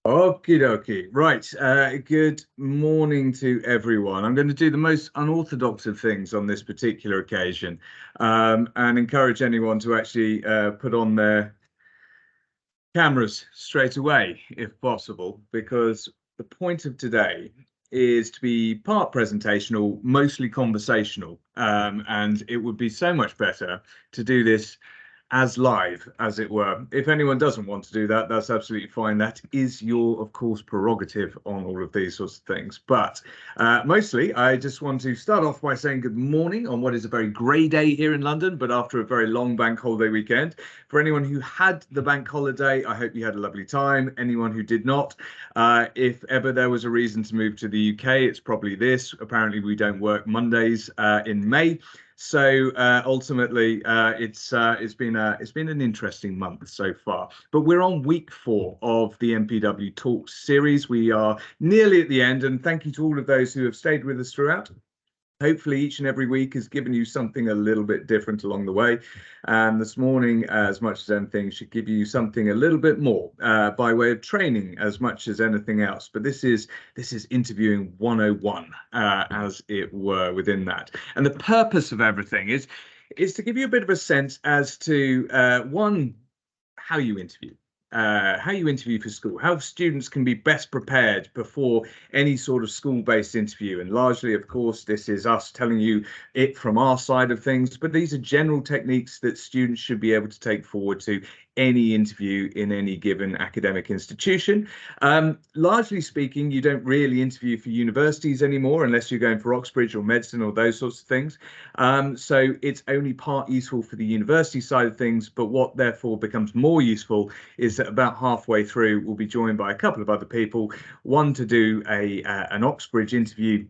Okie dokie. Right. Good morning to everyone. I'm going to do the most unorthodox of things on this particular occasion, and encourage anyone to actually put on their cameras straight away, if possible, because the point of today is to be part presentational, mostly conversational, and it would be so much better to do this as live, as it were. If anyone doesn't want to do that, that's absolutely fine. That is your, of course, prerogative on all of these sorts of things. But mostly, I just want to start off by saying good morning on what is a very grey day here in London, but after a very long bank holiday weekend. For anyone who had the bank holiday, I hope you had a lovely time. Anyone who did not, if ever there was a reason to move to the UK, it's probably this. Apparently, we don't work Mondays in May. So ultimately, it's been an interesting month so far. But we're on week 4 of the MPW Talks series. We are nearly at the end, and thank you to all of those who have stayed with us throughout. Hopefully each and every week has given you something a little bit different along the way. And this morning, as much as anything, should give you something a little bit more by way of training as much as anything else. But this is interviewing 101, as it were, within that. And the purpose of everything is to give you a bit of a sense as to one, how you interview. How you interview for school, how students can be best prepared before any sort of school-based interview. And largely, of course, this is us telling you it from our side of things, but these are general techniques that students should be able to take forward to any interview in any given academic institution. Largely speaking, you don't really interview for universities anymore unless you're going for Oxbridge or medicine or those sorts of things. So it's only part useful for the university side of things, but what therefore becomes more useful is that about halfway through, we'll be joined by a couple of other people, one to do an Oxbridge interview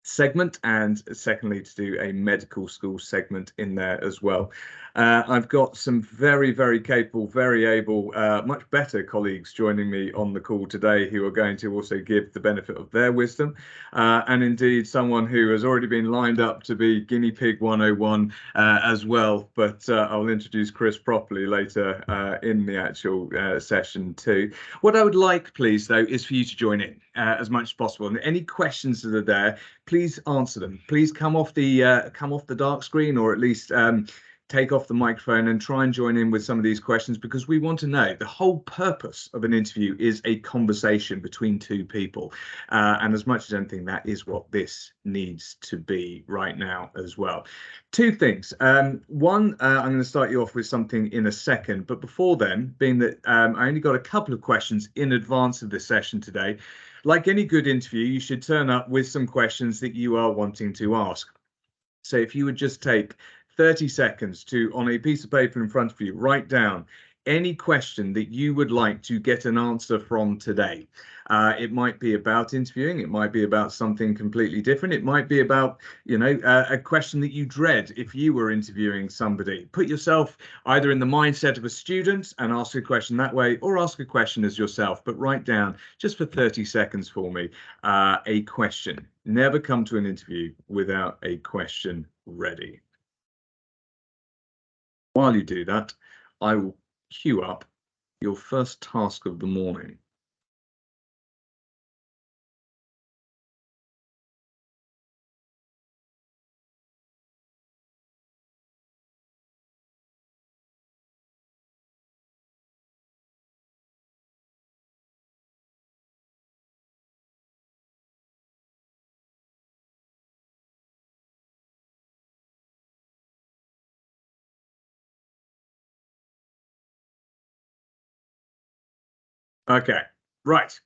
segment, and secondly to do a medical school segment in there as well. I've got some very, very capable, very able, much better colleagues joining me on the call today who are going to also give the benefit of their wisdom, and indeed someone who has already been lined up to be guinea pig 101 as well, but I'll introduce Chris properly later in the actual session too. What I would like, please, though, is for you to join in as much as possible, and any questions that are there, please answer them. Please come off the dark screen, or at least take off the microphone and try and join in with some of these questions, because we want to know. The whole purpose of an interview is a conversation between two people, and as much as anything, that is what this needs to be right now as well. Two things. One, I'm going to start you off with something in a second, but before then, being that I only got a couple of questions in advance of this session today, like any good interview, you should turn up with some questions that you are wanting to ask. So if you would just take 30 seconds to, on a piece of paper in front of you, write down any question that you would like to get an answer from today. It might be about interviewing, it might be about something completely different, it might be about, a question that you dread if you were interviewing somebody. Put yourself either in the mindset of a student and ask a question that way, or ask a question as yourself, but write down, just for 30 seconds for me, a question. Never come to an interview without a question ready. While you do that, I will queue up your first task of the morning. Okay, right.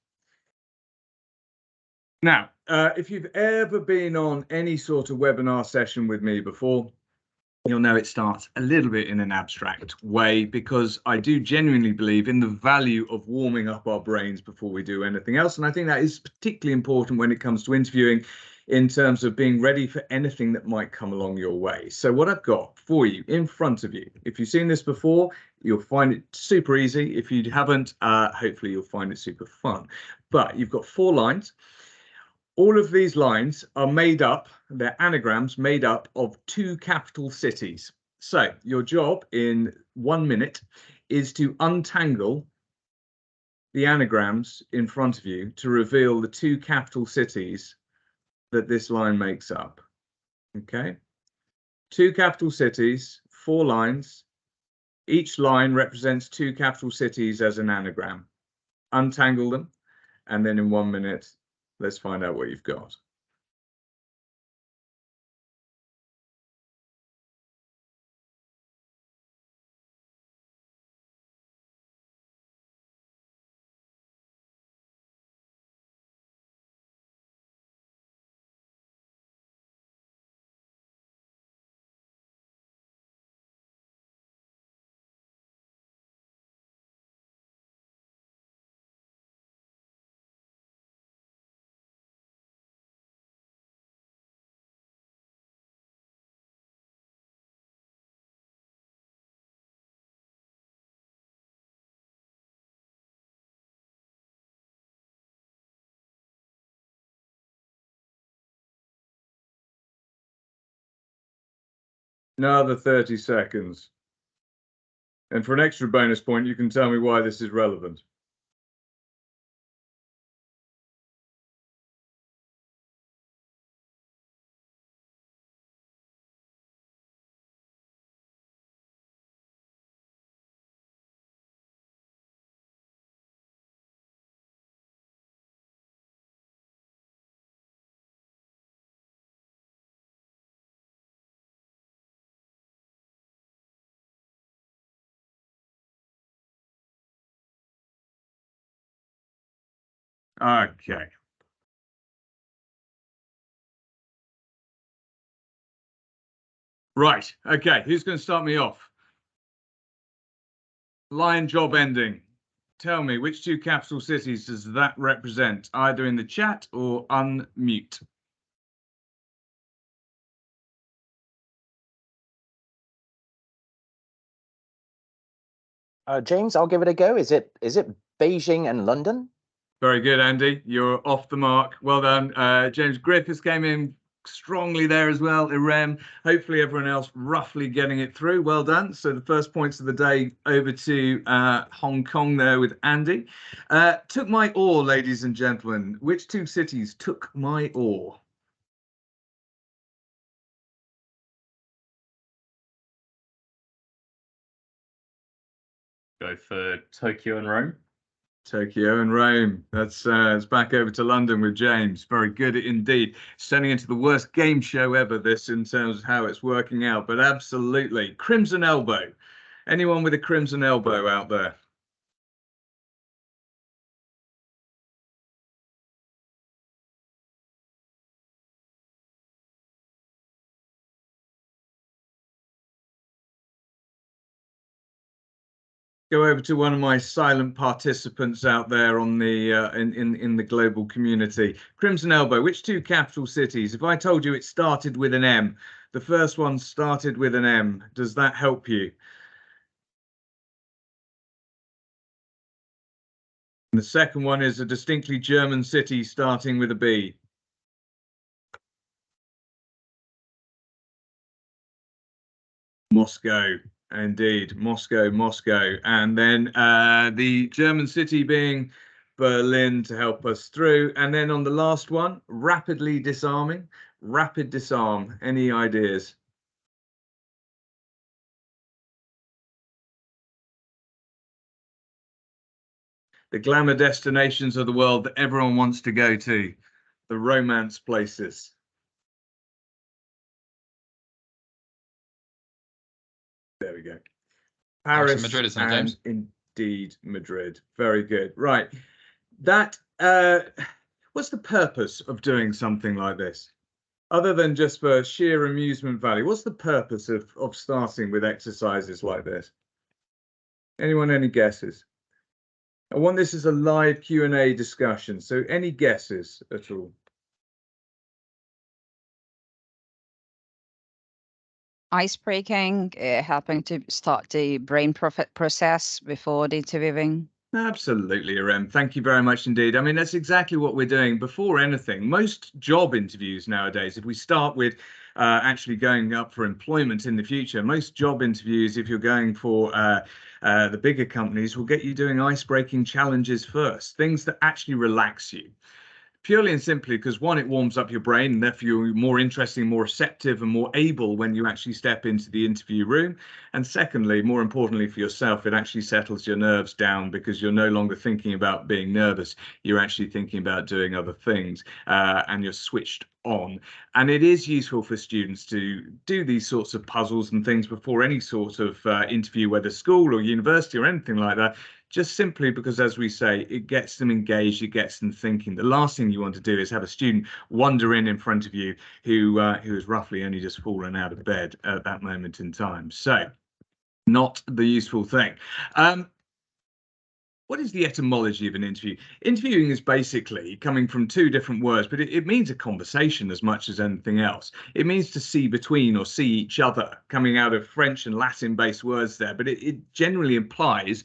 Now, if you've ever been on any sort of webinar session with me before, you'll know it starts a little bit in an abstract way, because I do genuinely believe in the value of warming up our brains before we do anything else. And I think that is particularly important when it comes to interviewing, in terms of being ready for anything that might come along your way. So what I've got for you in front of you, if you've seen this before, you'll find it super easy. If you haven't, hopefully you'll find it super fun. But you've got 4 lines. All of these lines are made up, they're anagrams made up of 2 capital cities. So your job in 1 minute is to untangle the anagrams in front of you to reveal the 2 capital cities that this line makes up. Okay, 2 capital cities, 4 lines. Each line represents 2 capital cities as an anagram. Untangle them, and then in 1 minute, let's find out what you've got. Another 30 seconds. And for an extra bonus point, you can tell me why this is relevant. Okay. Right. Okay. Who's going to start me off? Line job ending. Tell me, which 2 capital cities does that represent, either in the chat or unmute? James, I'll give it a go. Is it Beijing and London? Very good, Andy. You're off the mark. Well done. James Griffiths came in strongly there as well. Irem. Hopefully everyone else roughly getting it through. Well done. So the first points of the day over to Hong Kong there with Andy. Took my oar, ladies and gentlemen. Which 2 cities took my oar? Go for Tokyo and Rome. Tokyo and Rome. That's it's back over to London with James. Very good indeed. It's turning into the worst game show ever, this, in terms of how it's working out. But absolutely. Crimson Elbow. Anyone with a crimson elbow out there? Go over to one of my silent participants out there on the in the global community. Crimson Elbow, which 2 capital cities? If I told you it started with an M, the first one started with an M, does that help you? And the second one is a distinctly German city starting with a B. Moscow. Indeed, Moscow. And then the German city being Berlin to help us through. And then on the last one, rapidly disarming, rapid disarm. Any ideas? The glamour destinations of the world that everyone wants to go to, the romance places. There we go. Paris, Madrid, isn't it, James? Indeed, Madrid. Very good. Right. That what's the purpose of doing something like this? Other than just for sheer amusement value, what's the purpose of starting with exercises like this? Anyone, any guesses? I want this as a live Q&A discussion, so any guesses at all? Ice breaking, helping to start the brain process before the interviewing. Absolutely, Irem. Thank you very much indeed. I mean, that's exactly what we're doing before anything. Most job interviews nowadays, if we start with actually going up for employment in the future. Most job interviews, if you're going for the bigger companies, will get you doing ice-breaking challenges first, things that actually relax you. Purely and simply because, one, it warms up your brain, and therefore you're more interesting, more receptive, and more able when you actually step into the interview room. And secondly, more importantly for yourself, it actually settles your nerves down because you're no longer thinking about being nervous. You're actually thinking about doing other things, and you're switched on. And it is useful for students to do these sorts of puzzles and things before any sort of interview, whether school or university or anything like that. Just simply because, as we say, it gets them engaged, it gets them thinking. The last thing you want to do is have a student wander in front of you who has roughly only just fallen out of bed at that moment in time. So, not the useful thing. What is the etymology of an interview? Interviewing is basically coming from two different words, but it means a conversation as much as anything else. It means to see between or see each other, coming out of French and Latin-based words there, but it generally implies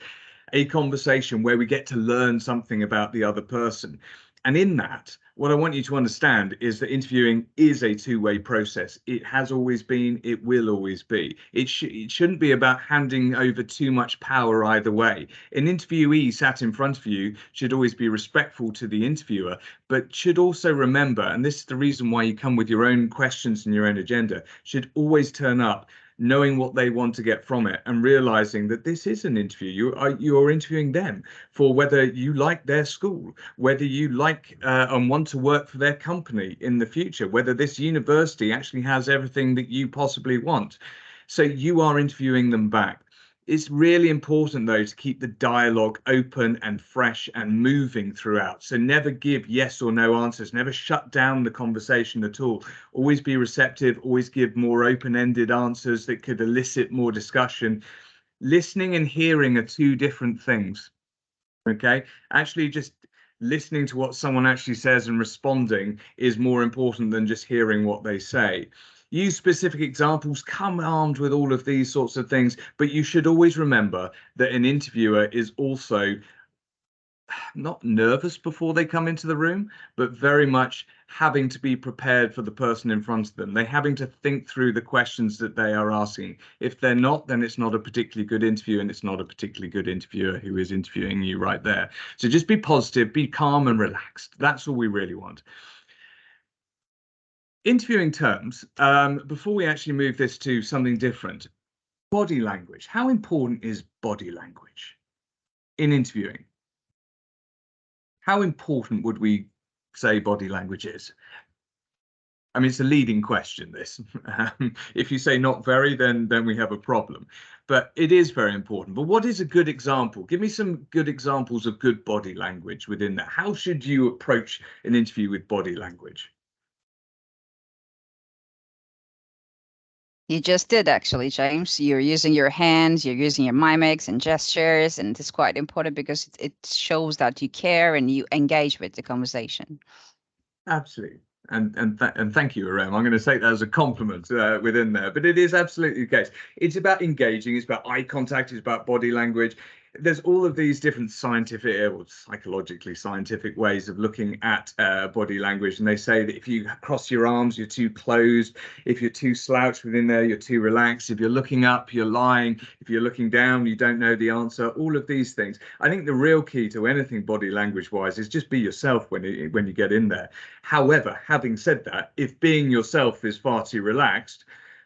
a conversation where we get to learn something about the other person. And in that, what I want you to understand is that interviewing is a two-way process. It has always been, it will always be. It shouldn't be about handing over too much power either way. An interviewee sat in front of you should always be respectful to the interviewer, but should also remember, and this is the reason why you come with your own questions and your own agenda, should always turn up knowing what they want to get from it and realizing that this is an interview. You're interviewing them for whether you like their school, whether you like and want to work for their company in the future, whether this university actually has everything that you possibly want. So you are interviewing them back. It's really important, though, to keep the dialogue open and fresh and moving throughout. So never give yes or no answers, never shut down the conversation at all. Always be receptive, always give more open-ended answers that could elicit more discussion. Listening and hearing are two different things, okay? Actually, just listening to what someone actually says and responding is more important than just hearing what they say. Use specific examples, come armed with all of these sorts of things, but you should always remember that an interviewer is also not nervous before they come into the room, but very much having to be prepared for the person in front of them. They're having to think through the questions that they are asking. If they're not, then it's not a particularly good interview, and it's not a particularly good interviewer who is interviewing you right there. So just be positive, be calm and relaxed. That's all we really want. Interviewing terms, before we actually move this to something different, body language. How important is body language in interviewing? How important would we say body language is? I mean, it's a leading question, this. If you say not very, then we have a problem. But it is very important. But what is a good example? Give me some good examples of good body language within that. How should you approach an interview with body language? You just did, actually, James. You're using your hands, you're using your mimics and gestures, and it's quite important because it shows that you care and you engage with the conversation. Absolutely. And thank you, Aram. I'm going to take that as a compliment within there, but it is absolutely the case. It's about engaging, it's about eye contact, it's about body language. There's all of these different scientific or psychologically scientific ways of looking at body language. And they say that if you cross your arms, you're too closed. If you're too slouched within there, you're too relaxed. If you're looking up, you're lying. If you're looking down, you don't know the answer. All of these things. I think the real key to anything body language wise is just be yourself when you get in there. However, having said that, if being yourself is far too relaxed,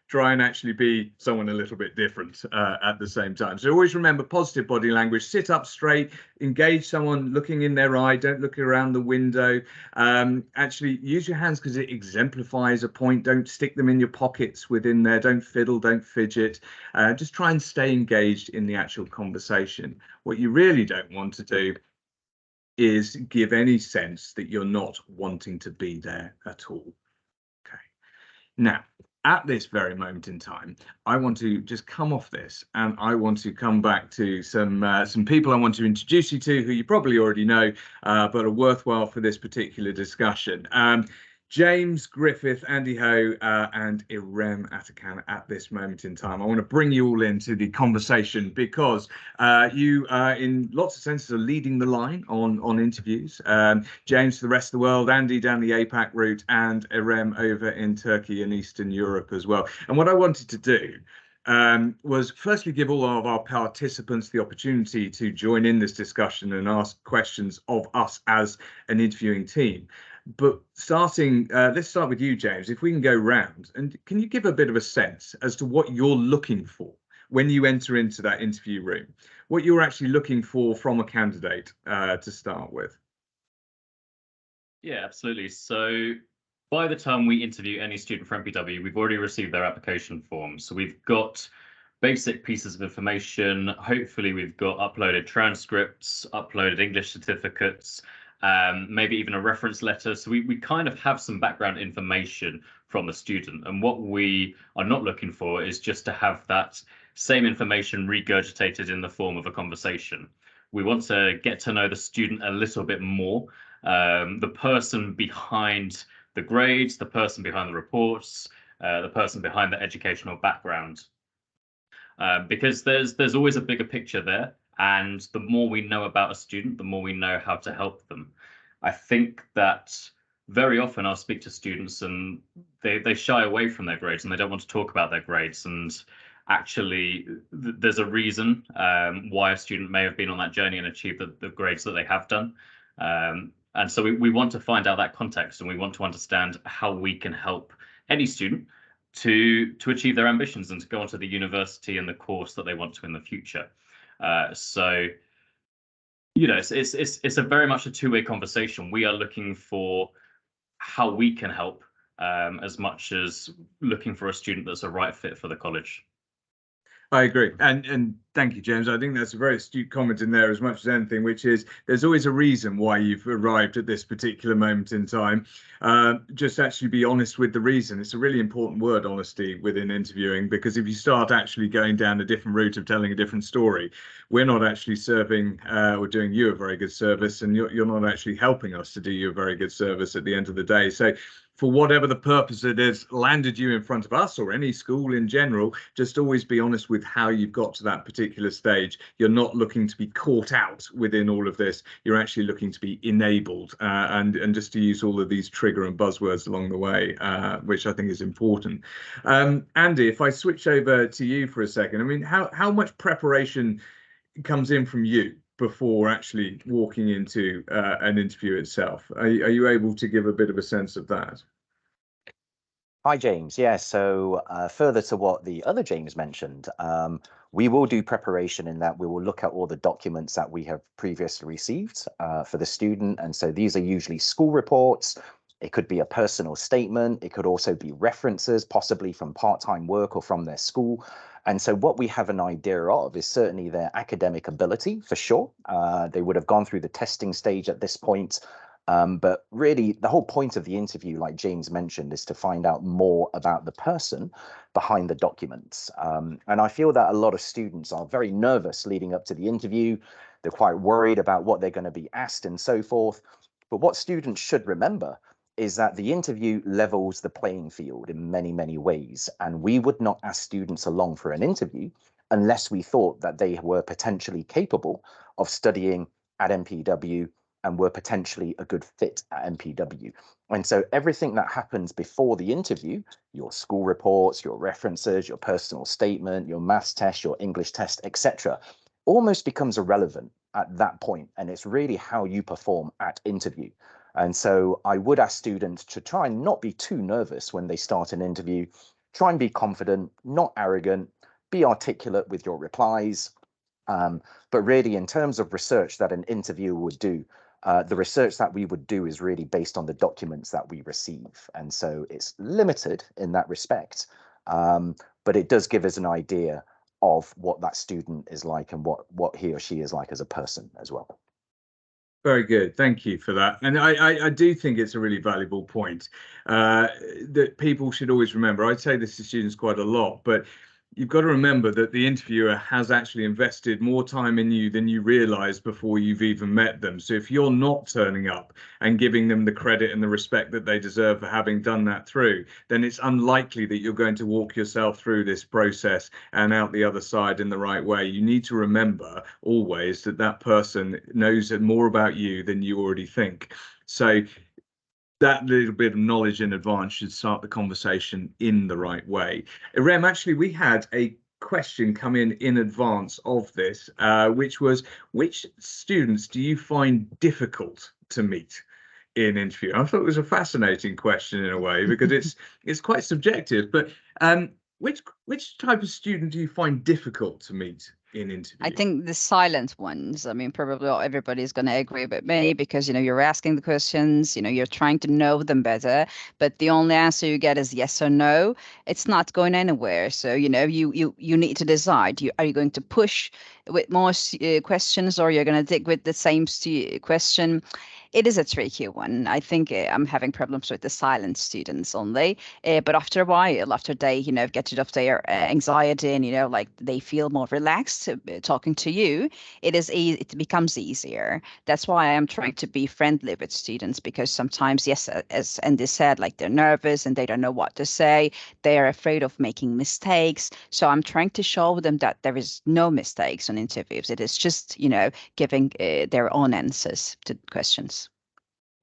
try and actually be someone a little bit different at the same time. So always remember positive body language, sit up straight, engage someone looking in their eye, don't look around the window. Actually use your hands because it exemplifies a point. Don't stick them in your pockets within there. Don't fiddle, don't fidget. Just try and stay engaged in the actual conversation. What you really don't want to do is give any sense that you're not wanting to be there at all. Okay. Now, at this very moment in time, I want to just come off this and I want to come back to some people I want to introduce you to who you probably already know, but are worthwhile for this particular discussion. James Griffith, Andy Ho, and Irem Atakan at this moment in time. I want to bring you all into the conversation because you, in lots of senses, are leading the line on interviews. James for the rest of the world, Andy down the APAC route, and Irem over in Turkey and Eastern Europe as well. And what I wanted to do was firstly give all of our participants the opportunity to join in this discussion and ask questions of us as an interviewing team. But let's start with you, James. If we can go round, and can you give a bit of a sense as to what you're looking for when you enter into that interview room, what you're actually looking for from a candidate to start with? Yeah, absolutely. So by the time we interview any student for MPW, we've already received their application form. So we've got basic pieces of information. Hopefully we've got uploaded transcripts, uploaded English certificates, maybe even a reference letter. So we kind of have some background information from the student. And what we are not looking for is just to have that same information regurgitated in the form of a conversation. We want to get to know the student a little bit more, the person behind the grades, the person behind the reports, the person behind the educational background. Because there's always a bigger picture there. And the more we know about a student, the more we know how to help them. I think that very often I'll speak to students and they shy away from their grades and they don't want to talk about their grades. And actually, there's a reason why a student may have been on that journey and achieved the grades that they have done. And so we want to find out that context, and we want to understand how we can help any student to achieve their ambitions and to go onto the university and the course that they want to in the future. So, you know, it's a very much a two-way conversation. We are looking for how we can help as much as looking for a student that's a right fit for the college. I agree. And thank you, James. I think that's a very astute comment in there as much as anything, which is there's always a reason why you've arrived at this particular moment in time. Just actually be honest with the reason. It's a really important word, honesty, within interviewing, because if you start actually going down a different route of telling a different story, we're not actually serving or doing you a very good service, and you're not actually helping us to do you a very good service at the end of the day. So for whatever the purpose it is, landed you in front of us or any school in general, just always be honest with how you've got to that particular stage. You're not looking to be caught out within all of this. You're actually looking to be enabled and just to use all of these trigger and buzzwords along the way, which I think is important. Andy, if I switch over to you for a second, I mean, how much preparation comes in from you before actually walking into an interview itself? Are you able to give a bit of a sense of that? Hi, James. Yeah, so further to what the other James mentioned, we will do preparation in that we will look at all the documents that we have previously received for the student. And so these are usually school reports. It could be a personal statement. It could also be references, possibly from part-time work or from their school. And so what we have an idea of is certainly their academic ability, for sure. They would have gone through the testing stage at this point. But really, the whole point of the interview, like James mentioned, is to find out more about the person behind the documents. And I feel that a lot of students are very nervous leading up to the interview. They're quite worried about what they're going to be asked and so forth. But what students should remember is that the interview levels the playing field in many, many ways. And we would not ask students along for an interview unless we thought that they were potentially capable of studying at MPW and were potentially a good fit at MPW. And so everything that happens before the interview, your school reports, your references, your personal statement, your maths test, your English test, etc., almost becomes irrelevant at that point. And it's really how you perform at interview. And so I would ask students to try and not be too nervous when they start an interview. Try and be confident, not arrogant, be articulate with your replies. But really, in terms of research that an interviewer would do, the research that we would do is really based on the documents that we receive. And so it's limited in that respect, but it does give us an idea of what that student is like and what he or she is like as a person as well. Very good. Thank you for that. And I do think it's a really valuable point that people should always remember. I say this to students quite a lot, but you've got to remember that the interviewer has actually invested more time in you than you realize before you've even met them. So if you're not turning up and giving them the credit and the respect that they deserve for having done that through, then it's unlikely that you're going to walk yourself through this process and out the other side in the right way. You need to remember always that that person knows more about you than you already think. So that little bit of knowledge in advance should start the conversation in the right way. Rem, actually, we had a question come in advance of this, which was, which students do you find difficult to meet in interview? I thought it was a fascinating question in a way, because it's quite subjective, but which type of student do you find difficult to meet in interview? I think the silent ones, I mean, probably not everybody's going to agree with me, because, you're asking the questions, you're trying to know them better, but the only answer you get is yes or no. It's not going anywhere. So, you need to decide, are you going to push with more questions, or you're going to dig with the same question? It is a tricky one. I think I'm having problems with the silent students only. But after a while, after they, get rid of their anxiety and, like they feel more relaxed talking to you, it becomes easier. That's why I am trying to be friendly with students, because sometimes, yes, as Andy said, like they're nervous and they don't know what to say. They are afraid of making mistakes. So I'm trying to show them that there is no mistakes on interviews. It is just, giving their own answers to questions.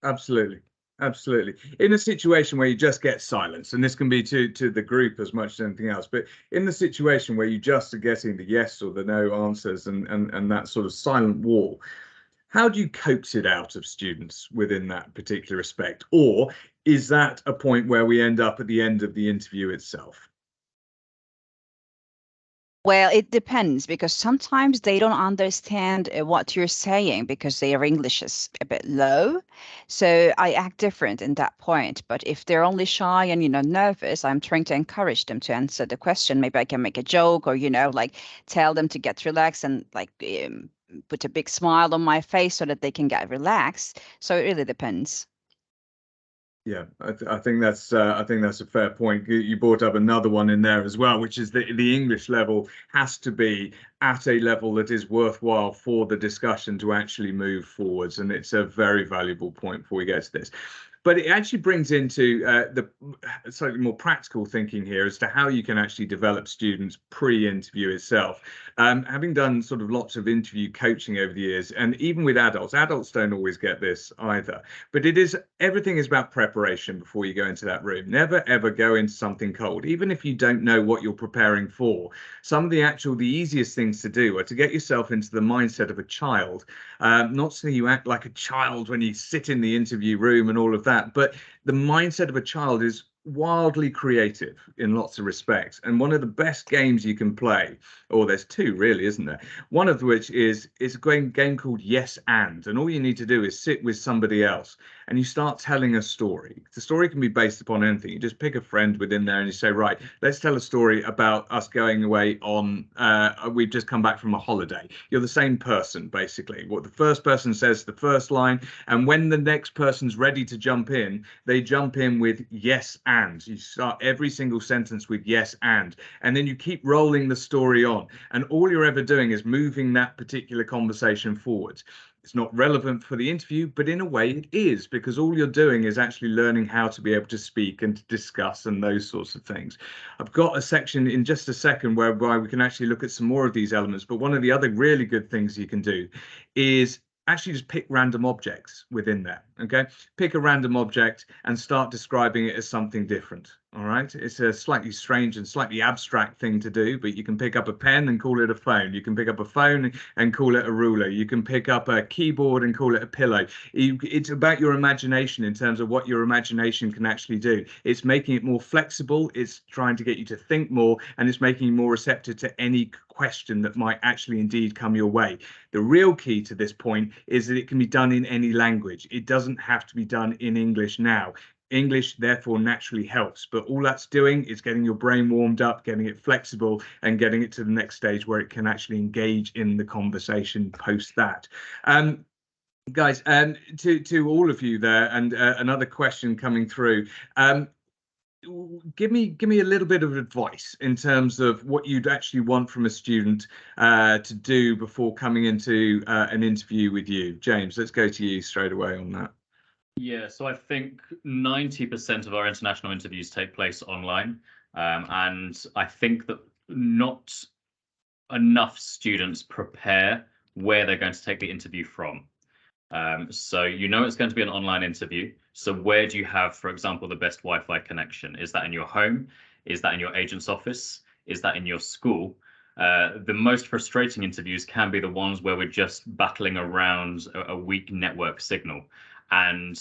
Absolutely. Absolutely. In a situation where you just get silence, and this can be to the group as much as anything else, but in the situation where you just are getting the yes or the no answers and that sort of silent wall, how do you coax it out of students within that particular respect? Or is that a point where we end up at the end of the interview itself? Well, it depends, because sometimes they don't understand what you're saying because their English is a bit low. So I act different in that point. But if they're only shy and, nervous, I'm trying to encourage them to answer the question. Maybe I can make a joke, or, like tell them to get relaxed and like put a big smile on my face so that they can get relaxed. So it really depends. Yeah, I think that's a fair point. You brought up another one in there as well, which is that the English level has to be at a level that is worthwhile for the discussion to actually move forwards, and it's a very valuable point before we get to this. But it actually brings into the slightly more practical thinking here as to how you can actually develop students pre-interview itself. Having done sort of lots of interview coaching over the years, and even with adults don't always get this either. But everything is about preparation before you go into that room. Never, ever go into something cold, even if you don't know what you're preparing for. Some of the easiest things to do are to get yourself into the mindset of a child. Not so you act like a child when you sit in the interview room and all of that, but the mindset of a child is wildly creative in lots of respects. And one of the best games you can play, or there's two really, isn't there? One of which is a game called Yes And all you need to do is sit with somebody else and you start telling a story. The story can be based upon anything. You just pick a friend within there and you say, right, let's tell a story about us going away on, we've just come back from a holiday. You're the same person, basically. What the first person says, the first line, and when the next person's ready to jump in, they jump in with yes and. You start every single sentence with yes and then you keep rolling the story on, and all you're ever doing is moving that particular conversation forward. It's not relevant for the interview, but in a way it is, because all you're doing is actually learning how to be able to speak and to discuss and those sorts of things. I've got a section in just a second whereby we can actually look at some more of these elements, but one of the other really good things you can do is actually just pick random objects within there. Okay, pick a random object and start describing it as something different. All right, it's a slightly strange and slightly abstract thing to do, but you can pick up a pen and call it a phone. You can pick up a phone and call it a ruler. You can pick up a keyboard and call it a pillow. It's about your imagination in terms of what your imagination can actually do. It's making it more flexible. It's trying to get you to think more, and it's making you more receptive to any question that might actually indeed come your way. The real key to this point is that it can be done in any language. It doesn't have to be done in English now. English therefore naturally helps, but all that's doing is getting your brain warmed up, getting it flexible, and getting it to the next stage where it can actually engage in the conversation post that. Guys, to all of you there, and another question coming through. give me a little bit of advice in terms of what you'd actually want from a student to do before coming into an interview with you. James, let's go to you straight away on that. Yeah, so I think 90% of our international interviews take place online. And I think that not enough students prepare where they're going to take the interview from. So you know it's going to be an online interview. So where do you have, for example, the best Wi-Fi connection? Is that in your home? Is that in your agent's office? Is that in your school? The most frustrating interviews can be the ones where we're just battling around a weak network signal. And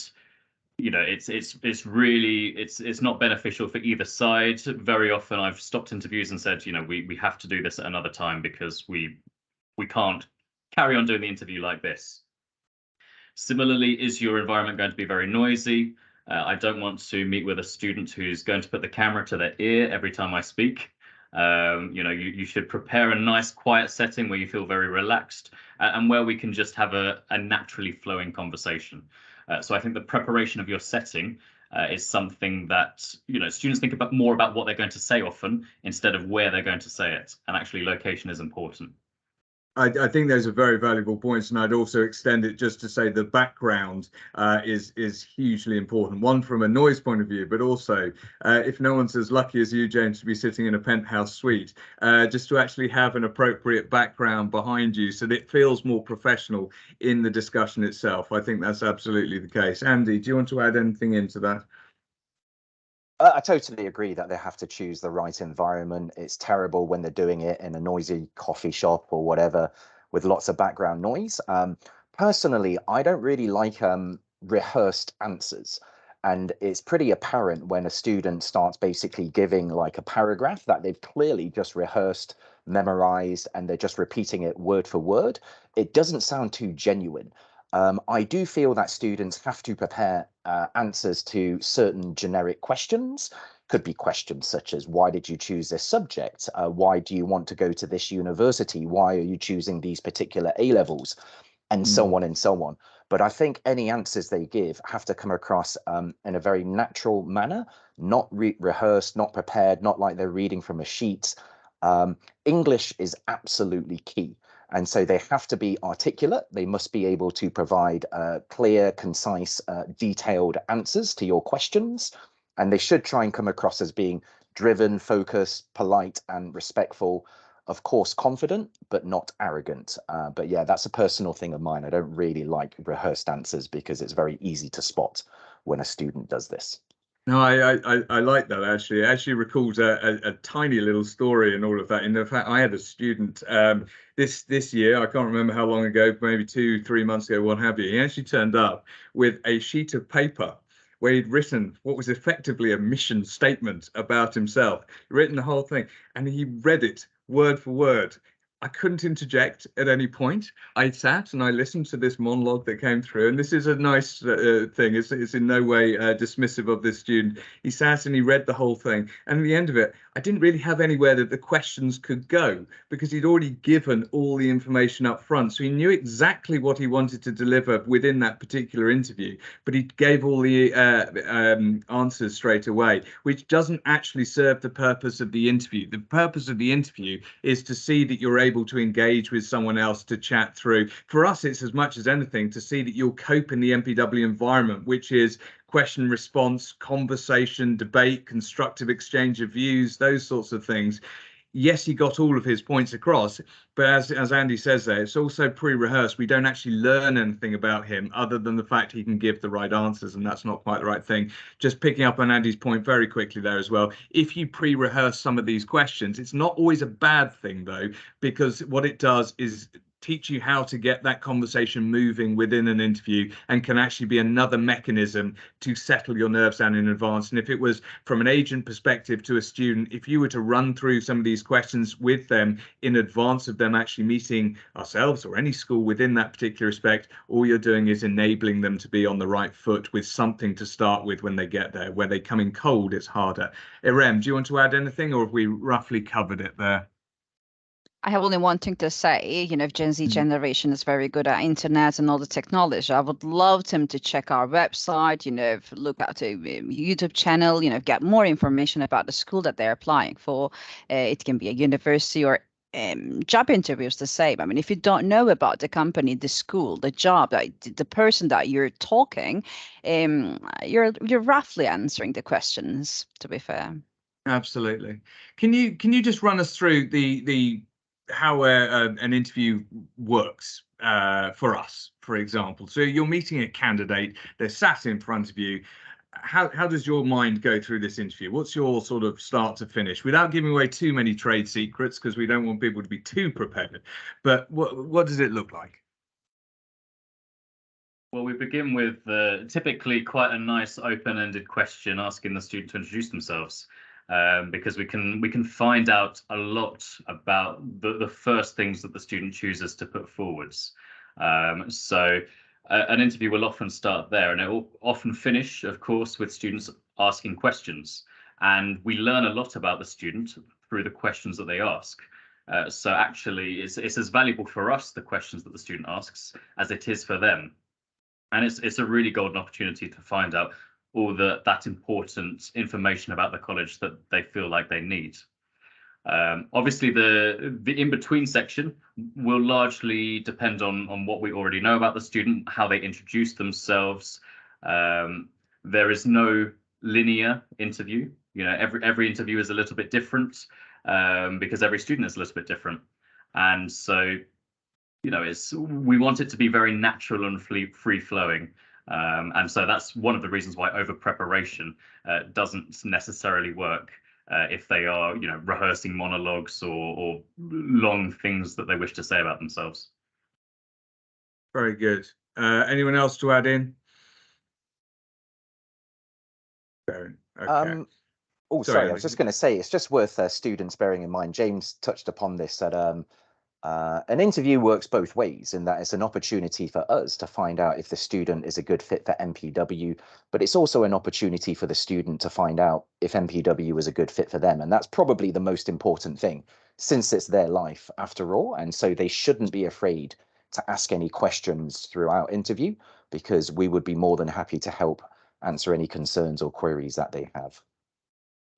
you know, it's really it's not beneficial for either side. Very often I've stopped interviews and said, you know, we have to do this at another time because we can't carry on doing the interview like this. Similarly, is your environment going to be very noisy? I don't want to meet with a student who's going to put the camera to their ear every time I speak. You know, you should prepare a nice quiet setting where you feel very relaxed and where we can just have a naturally flowing conversation. So I think the preparation of your setting is something that, you know, students think about more about what they're going to say often instead of where they're going to say it. And actually location is important. I think those are very valuable points, and I'd also extend it just to say the background is hugely important. One from a noise point of view, but also if no one's as lucky as you, James, to be sitting in a penthouse suite, just to actually have an appropriate background behind you so that it feels more professional in the discussion itself. I think that's absolutely the case. Andy, do you want to add anything into that? I totally agree that they have to choose the right environment. It's terrible when they're doing it in a noisy coffee shop or whatever with lots of background noise. Personally, I don't really like rehearsed answers. And it's pretty apparent when a student starts basically giving like a paragraph that they've clearly just rehearsed, memorized, and they're just repeating it word for word. It doesn't sound too genuine. I do feel that students have to prepare answers to certain generic questions. Could be questions such as, why did you choose this subject? Why do you want to go to this university? Why are you choosing these particular A-levels? And so on and so on. But I think any answers they give have to come across in a very natural manner, not rehearsed, not prepared, not like they're reading from a sheet. English is absolutely key. And so they have to be articulate. They must be able to provide clear, concise, detailed answers to your questions. And they should try and come across as being driven, focused, polite, and respectful. Of course, confident, but not arrogant. But yeah, that's a personal thing of mine. I don't really like rehearsed answers because it's very easy to spot when a student does this. No, I like that actually. It actually recalls a tiny little story and all of that. In fact, I had a student this year, I can't remember how long ago, maybe 2-3 months ago, what have you. He actually turned up with a sheet of paper where he'd written what was effectively a mission statement about himself, written the whole thing, and he read it word for word. I couldn't interject at any point. I sat and I listened to this monologue that came through, and this is a nice thing. It's in no way dismissive of this student. He sat and he read the whole thing, and at the end of it, I didn't really have anywhere that the questions could go because he'd already given all the information up front. So he knew exactly what he wanted to deliver within that particular interview, but he gave all the answers straight away, which doesn't actually serve the purpose of the interview. The purpose of the interview is to see that you're able to engage with someone else, to chat through. For us, it's as much as anything to see that you'll cope in the MPW environment, which is question, response, conversation, debate, constructive exchange of views, those sorts of things. Yes, he got all of his points across, but as Andy says there, it's also pre-rehearsed. We don't actually learn anything about him other than the fact he can give the right answers, and that's not quite the right thing. Just picking up on Andy's point very quickly there as well. If you pre-rehearse some of these questions, it's not always a bad thing though, because what it does is teach you how to get that conversation moving within an interview, and can actually be another mechanism to settle your nerves down in advance. And if it was from an agent perspective to a student, if you were to run through some of these questions with them in advance of them actually meeting ourselves or any school within that particular respect, all you're doing is enabling them to be on the right foot with something to start with when they get there. Where they come in cold, it's harder. Irem, do you want to add anything, or have we roughly covered it there? I have only one thing to say, you know, if Gen Z generation is very good at internet and all the technology, I would love them to check our website, you know, look at the YouTube channel, you know, get more information about the school that they're applying for. It can be a university or job interviews the same. I mean, if you don't know about the company, the school, the job, the person that you're talking, you're roughly answering the questions, to be fair. Absolutely. Can you just run us through the how an interview works for us, for example? So you're meeting a candidate, they're sat in front of you. How does your mind go through this interview? What's your sort of start to finish, without giving away too many trade secrets, because we don't want people to be too prepared? But what does it look like? Well, we begin with typically quite a nice open-ended question asking the student to introduce themselves. Because we can find out a lot about the first things that the student chooses to put forwards. So an interview will often start there, and it will often finish, of course, with students asking questions. And we learn a lot about the student through the questions that they ask. So actually, it's as valuable for us, the questions that the student asks, as it is for them. And it's a really golden opportunity to find out all that important information about the college that they feel like they need. Obviously, the in-between section will largely depend on what we already know about the student, how they introduce themselves. There is no linear interview. You know, every interview is a little bit different because every student is a little bit different. And so, you know, we want it to be very natural and free-flowing. And so that's one of the reasons why over preparation doesn't necessarily work if they are, you know, rehearsing monologues or long things that they wish to say about themselves. Very good. Anyone else to add in? Okay. Sorry, I was just going to say, it's just worth students bearing in mind. James touched upon this, that an interview works both ways, in that it's an opportunity for us to find out if the student is a good fit for MPW, but it's also an opportunity for the student to find out if MPW is a good fit for them. And that's probably the most important thing, since it's their life after all. And so they shouldn't be afraid to ask any questions throughout interview, because we would be more than happy to help answer any concerns or queries that they have.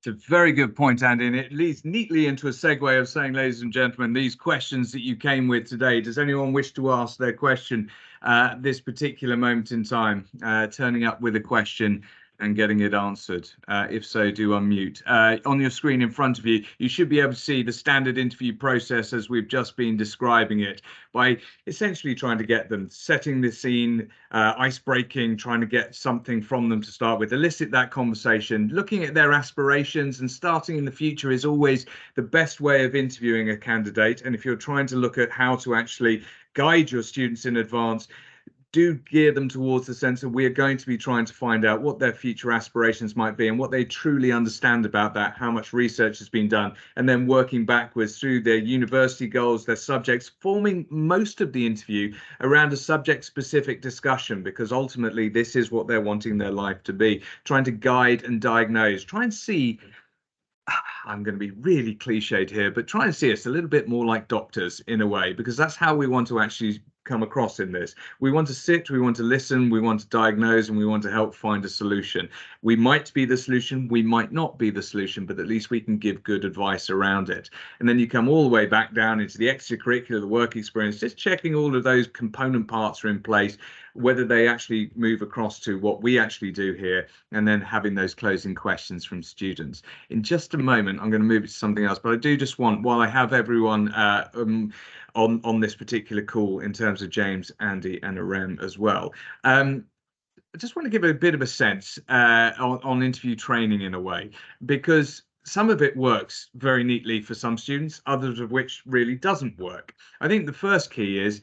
It's a very good point, Andy, and it leads neatly into a segue of saying, ladies and gentlemen, these questions that you came with today, does anyone wish to ask their question at this particular moment in time, turning up with a question and getting it answered? If so, do unmute. On your screen in front of you, you should be able to see the standard interview process as we've just been describing it, by essentially trying to get them setting the scene, ice-breaking, trying to get something from them to start with, elicit that conversation, looking at their aspirations, and starting in the future is always the best way of interviewing a candidate. And if you're trying to look at how to actually guide your students in advance, do gear them towards the sense that we are going to be trying to find out what their future aspirations might be and what they truly understand about that, how much research has been done, and then working backwards through their university goals, their subjects, forming most of the interview around a subject-specific discussion, because ultimately this is what they're wanting their life to be, trying to guide and diagnose, try and see. I'm going to be really cliched here, but try and see us a little bit more like doctors in a way, because that's how we want to actually come across in this. We want to sit, we want to listen, we want to diagnose, and we want to help find a solution. We might be the solution, we might not be the solution, but at least we can give good advice around it. And then you come all the way back down into the extracurricular, the work experience, just checking all of those component parts are in place, whether they actually move across to what we actually do here, and then having those closing questions from students. In just a moment, I'm going to move it to something else, but I do just want, while I have everyone on this particular call in terms of James, Andy, and Arem as well, I just want to give a bit of a sense on interview training in a way, because some of it works very neatly for some students, others of which really doesn't work. I think the first key is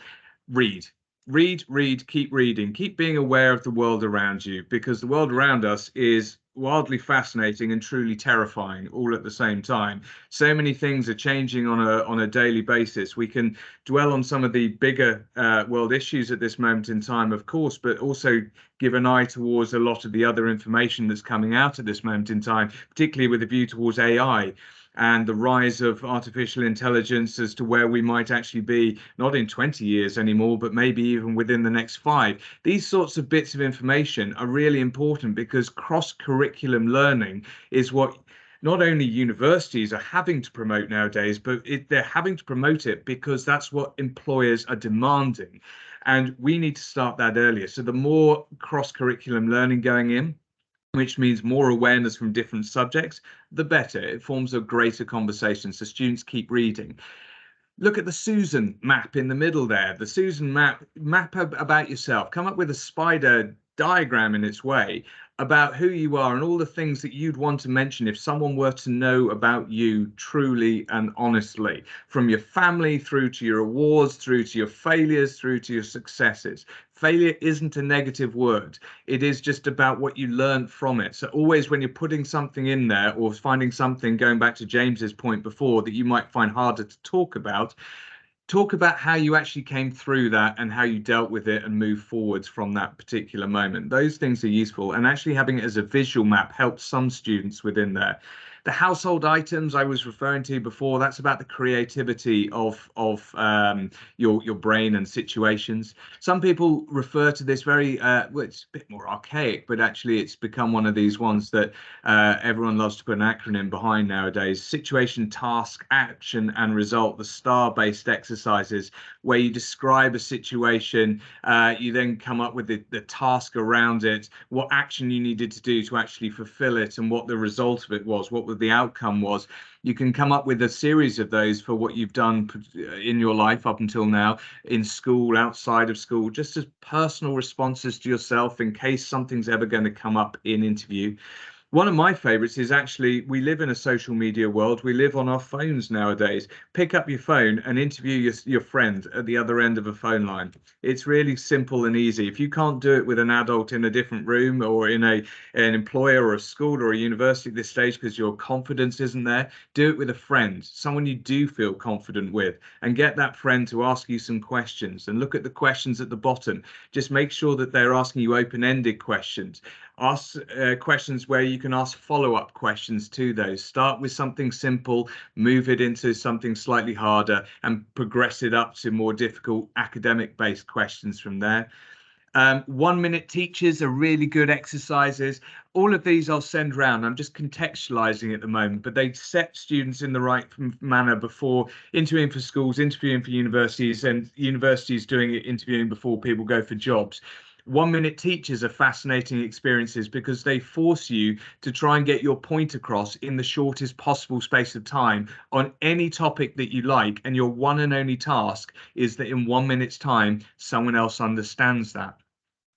read. Read, keep reading, keep being aware of the world around you, because the world around us is wildly fascinating and truly terrifying all at the same time. So many things are changing on a daily basis. We can dwell on some of the bigger world issues at this moment in time, of course, but also give an eye towards a lot of the other information that's coming out at this moment in time, particularly with a view towards AI. and the rise of artificial intelligence as to where we might actually be, not in 20 years anymore, but maybe even within the next 5. These sorts of bits of information are really important, because cross-curriculum learning is what not only universities are having to promote nowadays, but they're having to promote it because that's what employers are demanding. And we need to start that earlier. So the more cross-curriculum learning going in, which means more awareness from different subjects, the better. It forms a greater conversation, so students keep reading. Look at the Susan map in the middle there. The Susan map about yourself. Come up with a spider diagram in its way about who you are and all the things that you'd want to mention if someone were to know about you truly and honestly, from your family through to your awards, through to your failures, through to your successes. Failure isn't a negative word. It is just about what you learn from it. So always when you're putting something in there, or finding something, going back to James's point before, that you might find harder to talk about how you actually came through that and how you dealt with it and move forwards from that particular moment. Those things are useful, and actually having it as a visual map helps some students within there. The household items I was referring to before, that's about the creativity of your brain and situations. Some people refer to this very, well, it's a bit more archaic, but actually it's become one of these ones that everyone loves to put an acronym behind nowadays. Situation, task, action, and result, the STAR-based exercises, where you describe a situation, you then come up with the task around it, what action you needed to do to actually fulfill it, and what the result of it was, what the outcome was. You can come up with a series of those for what you've done in your life up until now, in school, outside of school, just as personal responses to yourself in case something's ever going to come up in interview. One of my favorites is actually, we live in a social media world. We live on our phones nowadays. Pick up your phone and interview your friend at the other end of a phone line. It's really simple and easy. If you can't do it with an adult in a different room, or in an employer or a school or a university at this stage because your confidence isn't there, do it with a friend, someone you do feel confident with, and get that friend to ask you some questions, and look at the questions at the bottom. Just make sure that they're asking you open-ended questions. Ask questions where you can ask follow-up questions to those. Start with something simple, move it into something slightly harder, and progress it up to more difficult academic-based questions from there. 1-minute teachers are really good exercises. All of these I'll send around. I'm just contextualizing at the moment, but they set students in the right manner before interviewing for schools, interviewing for universities, and universities doing it, interviewing before people go for jobs. 1-minute teachers are fascinating experiences because they force you to try and get your point across in the shortest possible space of time on any topic that you like, and your one and only task is that in 1 minute's time someone else understands that.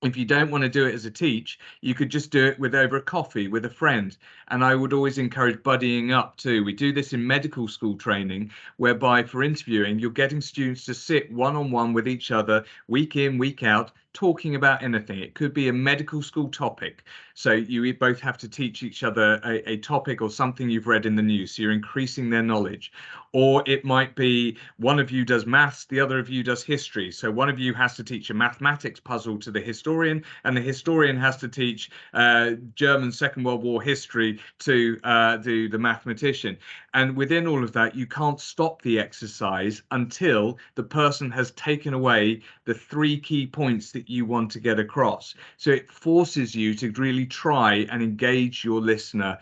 If you don't want to do it as a teach, you could just do it with over a coffee with a friend. And I would always encourage buddying up too. We do this in medical school training, whereby for interviewing, you're getting students to sit one-on-one with each other, week in, week out, talking about anything. It could be a medical school topic. So you both have to teach each other a topic or something you've read in the news. So you're increasing their knowledge. Or it might be one of you does maths, the other of you does history. So one of you has to teach a mathematics puzzle to the historian, and the historian has to teach German Second World War history to the mathematician. And within all of that, you can't stop the exercise until the person has taken away the 3 key points that you want to get across. So it forces you to really try and engage your listener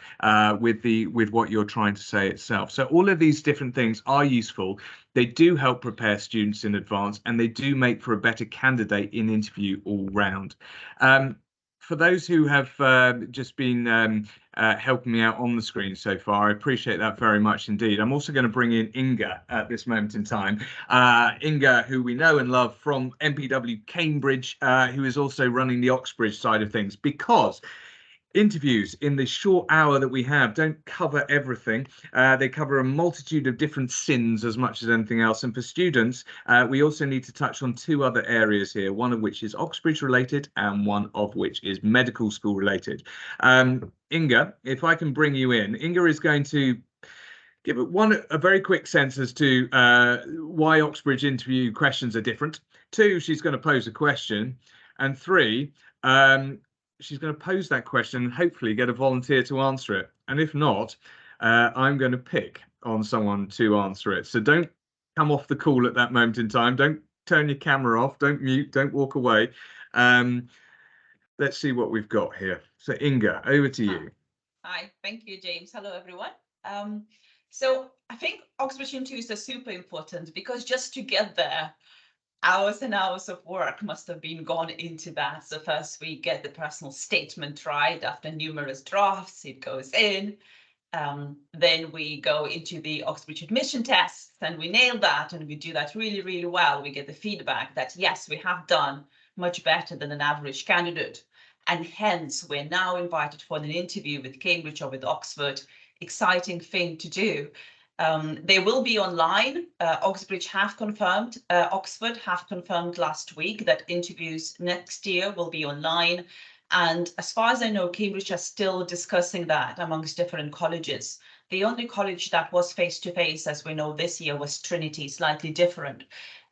with what you're trying to say itself. So all of these different things are useful. They do help prepare students in advance, and they do make for a better candidate in interview all round. For those who have just been helping me out on the screen so far, I appreciate that very much indeed. I'm also going to bring in Inga at this moment in time. Inga, who we know and love from MPW Cambridge, who is also running the Oxbridge side of things, because interviews in the short hour that we have don't cover everything. They cover a multitude of different sins as much as anything else. And for students, we also need to touch on 2 other areas here, one of which is Oxbridge related and one of which is medical school related. Inga, if I can bring you in, Inga is going to give a very quick sense as to why Oxbridge interview questions are different. 2, she's going to pose a question. And 3, she's going to pose that question and hopefully get a volunteer to answer it. And if not, I'm going to pick on someone to answer it. So don't come off the call at that moment in time. Don't turn your camera off. Don't mute. Don't walk away. Let's see what we've got here. So Inga, over to you. Hi, thank you, James. Hello, everyone. So I think Oxbridge interviews are super important because just to get there, hours and hours of work must have been gone into that. So first we get the personal statement right after numerous drafts, it goes in. Then we go into the Oxbridge admission tests and we nail that and we do that really, really well. We get the feedback that yes, we have done much better than an average candidate. And hence we're now invited for an interview with Cambridge or with Oxford. Exciting thing to do. They will be online. Oxbridge have confirmed, Oxford have confirmed last week that interviews next year will be online. And as far as I know, Cambridge are still discussing that amongst different colleges. The only college that was face-to-face, as we know this year, was Trinity, slightly different,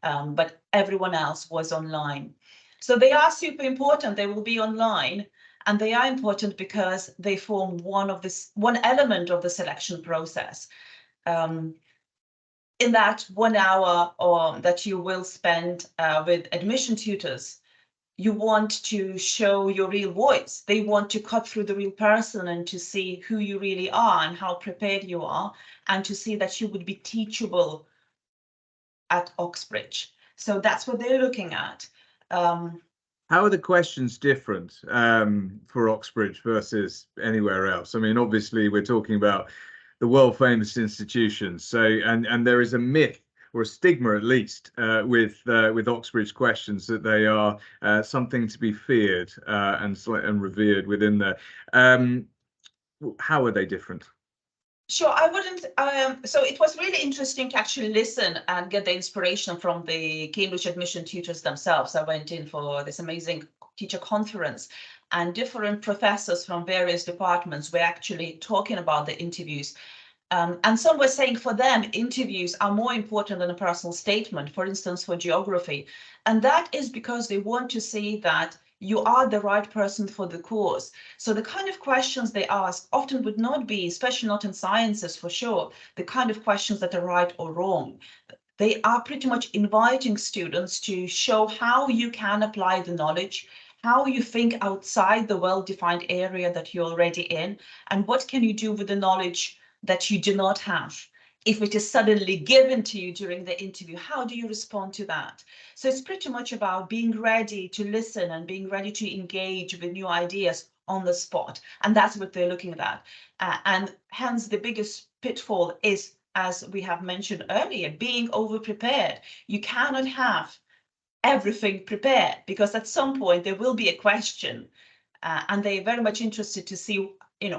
but everyone else was online. So they are super important. They will be online, and they are important because they form one element of the selection process. In that 1 hour that you will spend with admission tutors, you want to show your real voice. They want to cut through the real person and to see who you really are and how prepared you are, and to see that you would be teachable at Oxbridge. So that's what they're looking at. How are the questions different for Oxbridge versus anywhere else? I mean, obviously, we're talking about the world famous institutions. So, and there is a myth or a stigma, at least, with Oxbridge questions, that they are something to be feared and revered within there. How are they different? Sure, I wouldn't. So it was really interesting to actually listen and get the inspiration from the Cambridge admission tutors themselves. I went in for this amazing teacher conference, and different professors from various departments were actually talking about the interviews. And some were saying for them, interviews are more important than a personal statement, for instance, for geography. And that is because they want to see that you are the right person for the course. So the kind of questions they ask often would not be, especially not in sciences for sure, the kind of questions that are right or wrong. They are pretty much inviting students to show how you can apply the knowledge, how you think outside the well-defined area that you're already in, and what can you do with the knowledge that you do not have. If it is suddenly given to you during the interview, how do you respond to that? So it's pretty much about being ready to listen and being ready to engage with new ideas on the spot. And that's what they're looking at. And hence the biggest pitfall is, as we have mentioned earlier, being over-prepared. You cannot have everything prepared because at some point there will be a question, and they're very much interested to see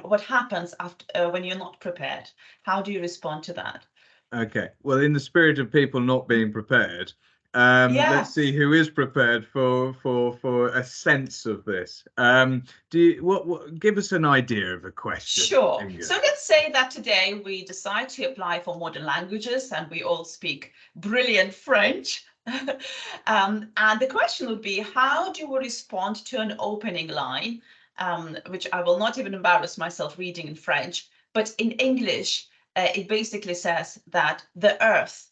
what happens after when you're not prepared. How do you respond to that? Okay, well, in the spirit of people not being prepared, let's see who is prepared for a sense of this. Do you give us an idea of a question? Sure. Inga. So let's say that today we decide to apply for modern languages and we all speak brilliant French. And the question would be, how do we respond to an opening line, which I will not even embarrass myself reading in French, but in English, it basically says that the earth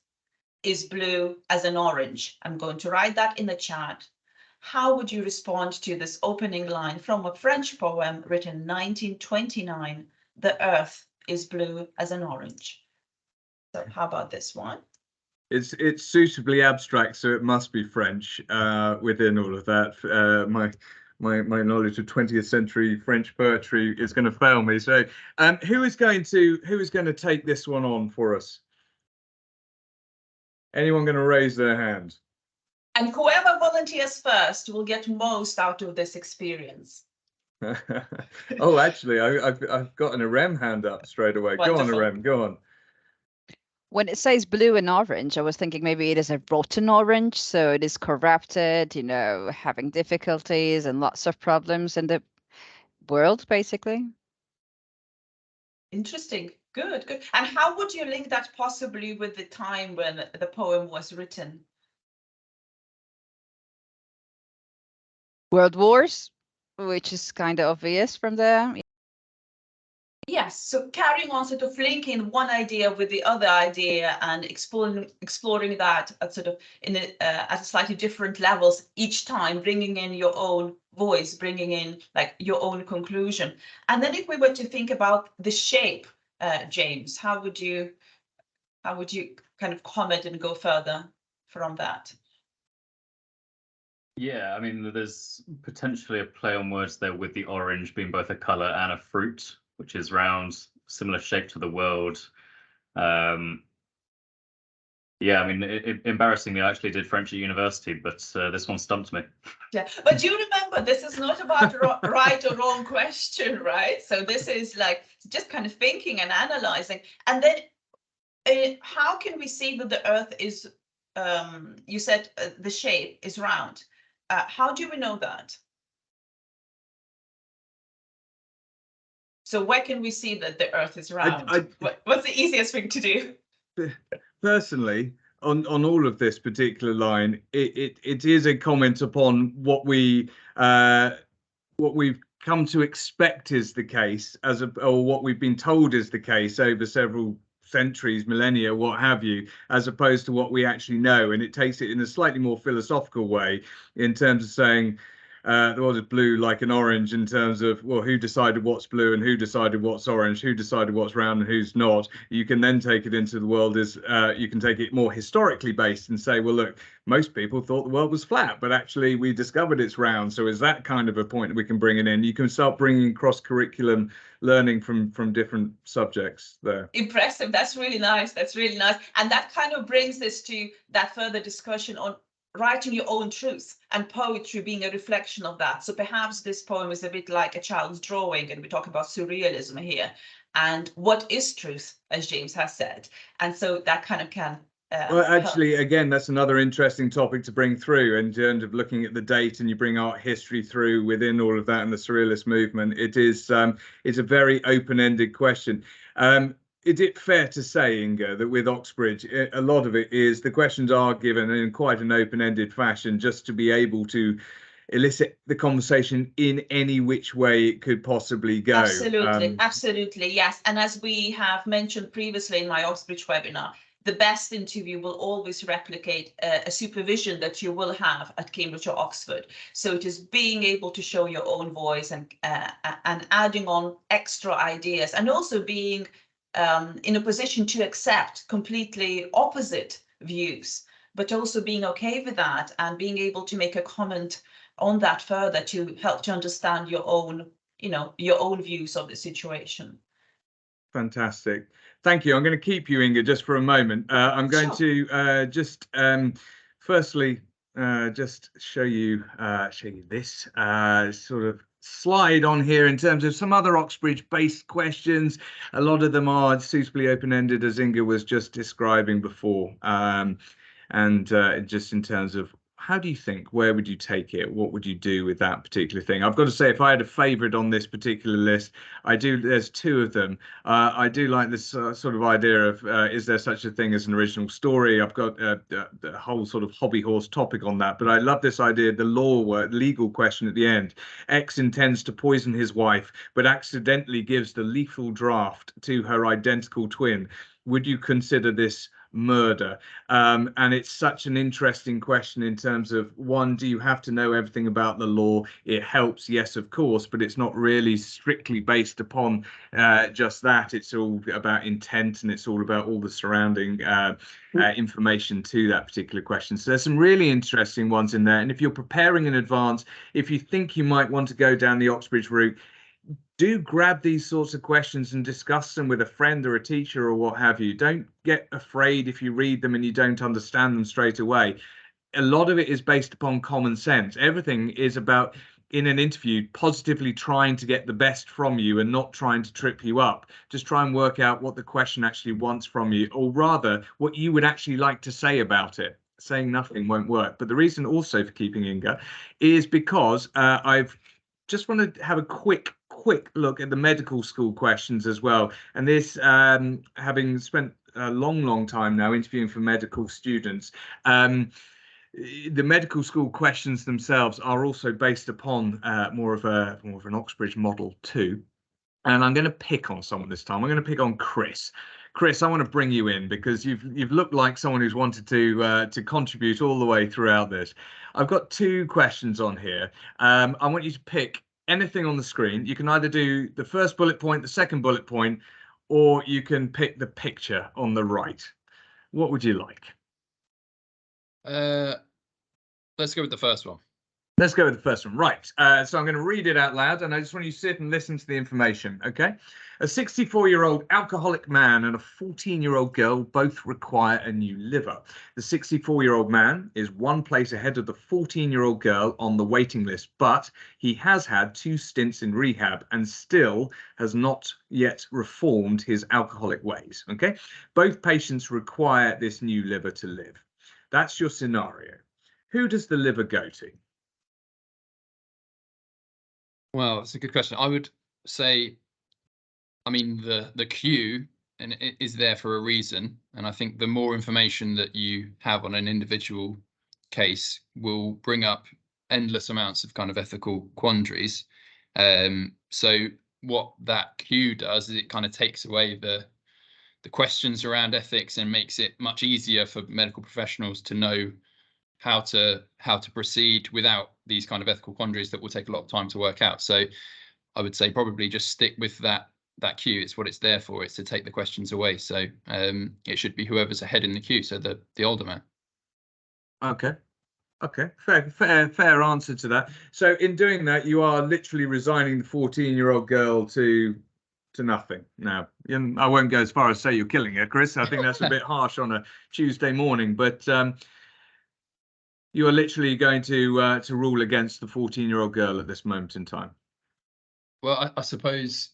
is blue as an orange. I'm going to write that in the chat. How would you respond to this opening line from a French poem written in 1929? The earth is blue as an orange. So how about this one? It's suitably abstract, so it must be French within all of that. My knowledge of 20th century French poetry is going to fail me. So who is going to take this one on for us? Anyone going to raise their hand? And whoever volunteers first will get most out of this experience. Oh, actually, I've got an Arem hand up straight away. Wonderful. Go on, Arem, go on. When it says blue and orange, I was thinking maybe it is a rotten orange, so it is corrupted, having difficulties and lots of problems in the world, basically. Interesting. Good, good. And how would you link that possibly with the time when the poem was written? World Wars, which is kind of obvious from there. Yes, so carrying on, sort of linking one idea with the other idea and exploring that at sort of at a slightly different levels each time, bringing in your own voice, bringing in like your own conclusion. And then if we were to think about the shape, James, how would you kind of comment and go further from that? Yeah, I mean, there's potentially a play on words there with the orange being both a color and a fruit, which is round, similar shape to the world. Yeah, I mean, embarrassingly, I actually did French at university, but this one stumped me. Yeah, but you remember, this is not about right or wrong question, right? So this is like just kind of thinking and analyzing. And then how can we see that the Earth is, you said the shape is round. How do we know that? So where can we see that the Earth is round? What's the easiest thing to do? Personally, on all of this particular line, it is a comment upon what we've come to expect is the case, or what we've been told is the case over several centuries, millennia, what have you, as opposed to what we actually know. And it takes it in a slightly more philosophical way in terms of saying, the world is blue like an orange, in terms of, well, who decided what's blue and who decided what's orange, who decided what's round and who's not. You can then take it into the world as you can take it more historically based and say, well, look, most people thought the world was flat, but actually we discovered it's round. So is that kind of a point that we can bring it in? You can start bringing cross-curriculum learning from different subjects there. Impressive. That's really nice. That's really nice. And that kind of brings us to that further discussion on writing your own truth and poetry being a reflection of that. So perhaps this poem is a bit like a child's drawing, and we talk about surrealism here. And what is truth, as James has said? And so that kind of can well, actually, again, that's another interesting topic to bring through in terms of looking at the date, and you bring art history through within all of that and the surrealist movement. It's a very open-ended question. Is it fair to say, Inga, that with Oxbridge, a lot of it is the questions are given in quite an open-ended fashion, just to be able to elicit the conversation in any which way it could possibly go? Absolutely, absolutely, yes. And as we have mentioned previously in my Oxbridge webinar, the best interview will always replicate a supervision that you will have at Cambridge or Oxford. So it is being able to show your own voice and adding on extra ideas, and also being in a position to accept completely opposite views, but also being okay with that and being able to make a comment on that further to help to understand your own, your own views of the situation. Fantastic. Thank you. I'm going to keep you, Inga, just for a moment. I'm going to just firstly just show you this sort of slide on here in terms of some other Oxbridge based questions. A lot of them are suitably open-ended, as Inga was just describing before, and just in terms of, how do you think, where would you take it, what would you do with that particular thing? I've got to say, if I had a favorite on this particular list, there's two of them. I do like this sort of idea of, is there such a thing as an original story? I've got the whole sort of hobby horse topic on that, but I love this idea, the legal question at the end. X intends to poison his wife, but accidentally gives the lethal draft to her identical twin. Would you consider this murder? And it's such an interesting question in terms of, one, do you have to know everything about the law? It helps, yes, of course, but it's not really strictly based upon just that. It's all about intent, and it's all about all the surrounding information to that particular question. So there's some really interesting ones in there. And if you're preparing in advance, if you think you might want to go down the Oxbridge route, do grab these sorts of questions and discuss them with a friend or a teacher or what have you. Don't get afraid if you read them and you don't understand them straight away. A lot of it is based upon common sense. Everything is about, in an interview, positively trying to get the best from you and not trying to trip you up. Just try and work out what the question actually wants from you, or rather what you would actually like to say about it. Saying nothing won't work. But the reason also for keeping Inga is because I've just want to have a quick look at the medical school questions as well. And this, having spent a long time now interviewing for medical students, the medical school questions themselves are also based upon more of an Oxbridge model too. And I'm going to pick on someone this time. I'm going to pick on Chris. Chris, I want to bring you in because you've looked like someone who's wanted to contribute all the way throughout this. I've got 2 questions on here. I want you to pick anything on the screen. You can either do the first bullet point, the second bullet point, or you can pick the picture on the right. What would you like? Let's go with the first one. Let's go with the first one. Right. So I'm going to read it out loud, and I just want you to sit and listen to the information. OK. A 64-year-old alcoholic man and a 14-year-old girl both require a new liver. The 64-year-old man is 1 place ahead of the 14-year-old girl on the waiting list, but he has had 2 stints in rehab and still has not yet reformed his alcoholic ways. OK. Both patients require this new liver to live. That's your scenario. Who does the liver go to? Well, that's a good question. I would say, I mean, the queue and it is there for a reason. And I think the more information that you have on an individual case will bring up endless amounts of kind of ethical quandaries. So what that queue does is it kind of takes away the questions around ethics and makes it much easier for medical professionals to know how to proceed without these kind of ethical quandaries that will take a lot of time to work out. So I would say probably just stick with that queue. It's what it's there for. It's to take the questions away. So it should be whoever's ahead in the queue. So the older man. Okay. Fair answer to that. So in doing that, you are literally resigning the 14-year-old girl to nothing. Now, I won't go as far as say you're killing her, Chris. I think that's a bit harsh on a Tuesday morning, but you are literally going to rule against the 14-year-old girl at this moment in time. Well, I suppose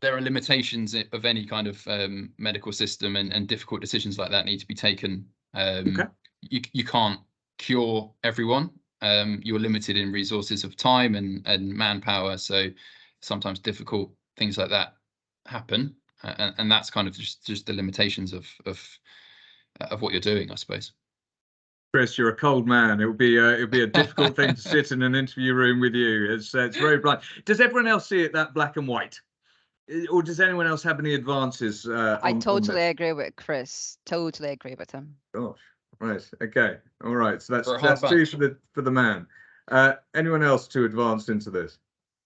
there are limitations of any kind of medical system, and difficult decisions like that need to be taken. Okay. You can't cure everyone. You're limited in resources of time and manpower, so sometimes difficult things like that happen, and that's kind of just the limitations of what you're doing, I suppose. Chris, you're a cold man. It would be a difficult thing to sit in an interview room with you. It's very blunt. Does everyone else see it that black and white, or does anyone else have any advances? I totally agree with Chris. Totally agree with him. Gosh, right. Okay. All right. So that's 2 for the man. Anyone else to advance into this?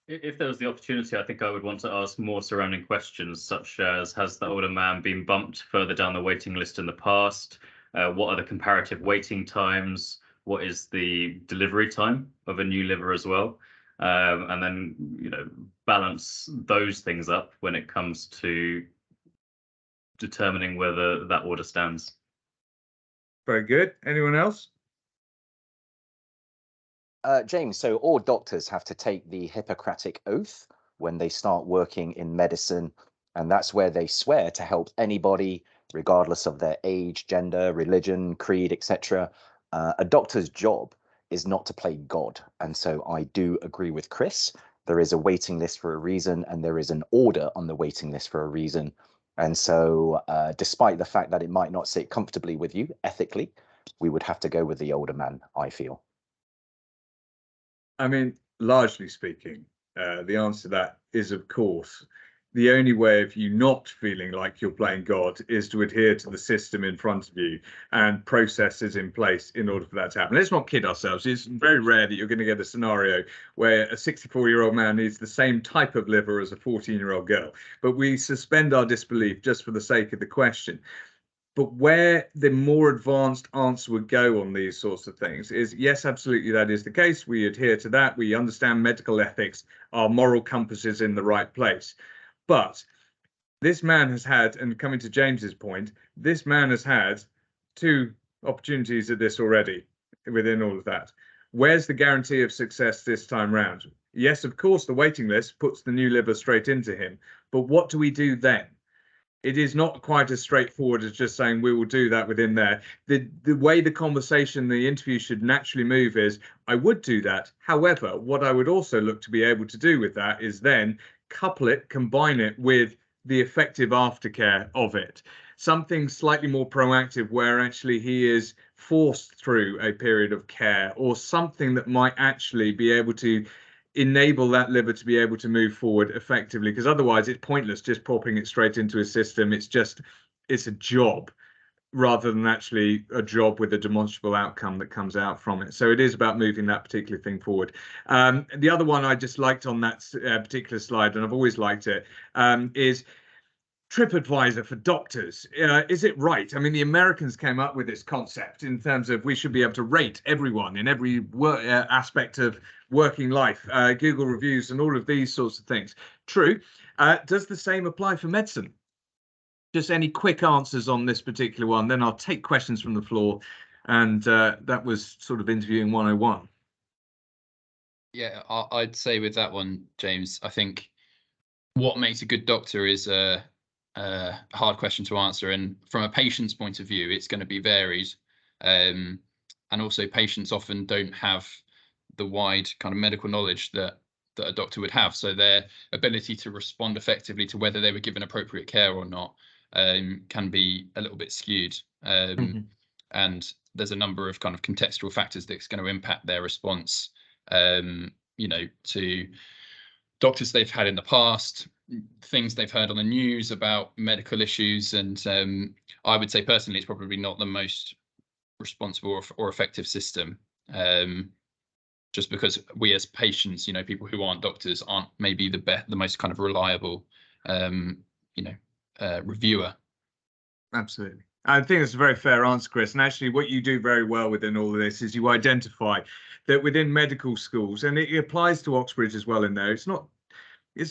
If there was the opportunity, I think I would want to ask more surrounding questions, such as, has the older man been bumped further down the waiting list in the past? What are the comparative waiting times? What is the delivery time of a new liver as well? And then, balance those things up when it comes to determining whether that order stands. Very good. Anyone else? James, so all doctors have to take the Hippocratic Oath when they start working in medicine, and that's where they swear to help anybody, regardless of their age, gender, religion, creed, etc. A doctor's job is not to play God. And so I do agree with Chris. There is a waiting list for a reason, and there is an order on the waiting list for a reason. And so despite the fact that it might not sit comfortably with you ethically, we would have to go with the older man, I feel. I mean, largely speaking, the answer to that is, of course, the only way of you not feeling like you're playing God is to adhere to the system in front of you and processes in place in order for that to happen. Let's not kid ourselves. It's very rare that you're going to get a scenario where a 64-year-old man needs the same type of liver as a 14-year-old girl. But we suspend our disbelief just for the sake of the question. But where the more advanced answer would go on these sorts of things is, yes, absolutely, that is the case. We adhere to that. We understand medical ethics. Our moral compass is in the right place. But this man has had, and coming to James's point, this man has had 2 opportunities at this already within all of that. Where's the guarantee of success this time round? Yes, of course, the waiting list puts the new liver straight into him. But what do we do then? It is not quite as straightforward as just saying we will do that within there. The way the conversation, the interview should naturally move is, I would do that. However, what I would also look to be able to do with that is then couple it, combine it with the effective aftercare of it. Something slightly more proactive where actually he is forced through a period of care, or something that might actually be able to enable that liver to be able to move forward effectively, because otherwise it's pointless just popping it straight into a system. It's a job rather than actually a job with a demonstrable outcome that comes out from it. So it is about moving that particular thing forward. The other one I just liked on that particular slide, and I've always liked it, is TripAdvisor for doctors. Is it right? I mean, the Americans came up with this concept in terms of we should be able to rate everyone in every aspect of working life, Google reviews and all of these sorts of things. True. Does the same apply for medicine? Just any quick answers on this particular one, then I'll take questions from the floor. And that was sort of interviewing 101. Yeah, I'd say with that one, James, I think what makes a good doctor is a hard question to answer. And from a patient's point of view, it's going to be varied. And also patients often don't have the wide kind of medical knowledge that a doctor would have. So their ability to respond effectively to whether they were given appropriate care or not can be a little bit skewed. And there's a number of kind of contextual factors that's going to impact their response, you know, to doctors they've had in the past, things they've heard on the news about medical issues. And I would say personally, it's probably not the most responsible or effective system, just because we as patients, you know, people who aren't doctors aren't maybe the most kind of reliable, you know, reviewer. Absolutely. I think it's a very fair answer, Chris. And actually what you do very well within all of this is you identify that within medical schools, and it applies to Oxbridge as well in there, it's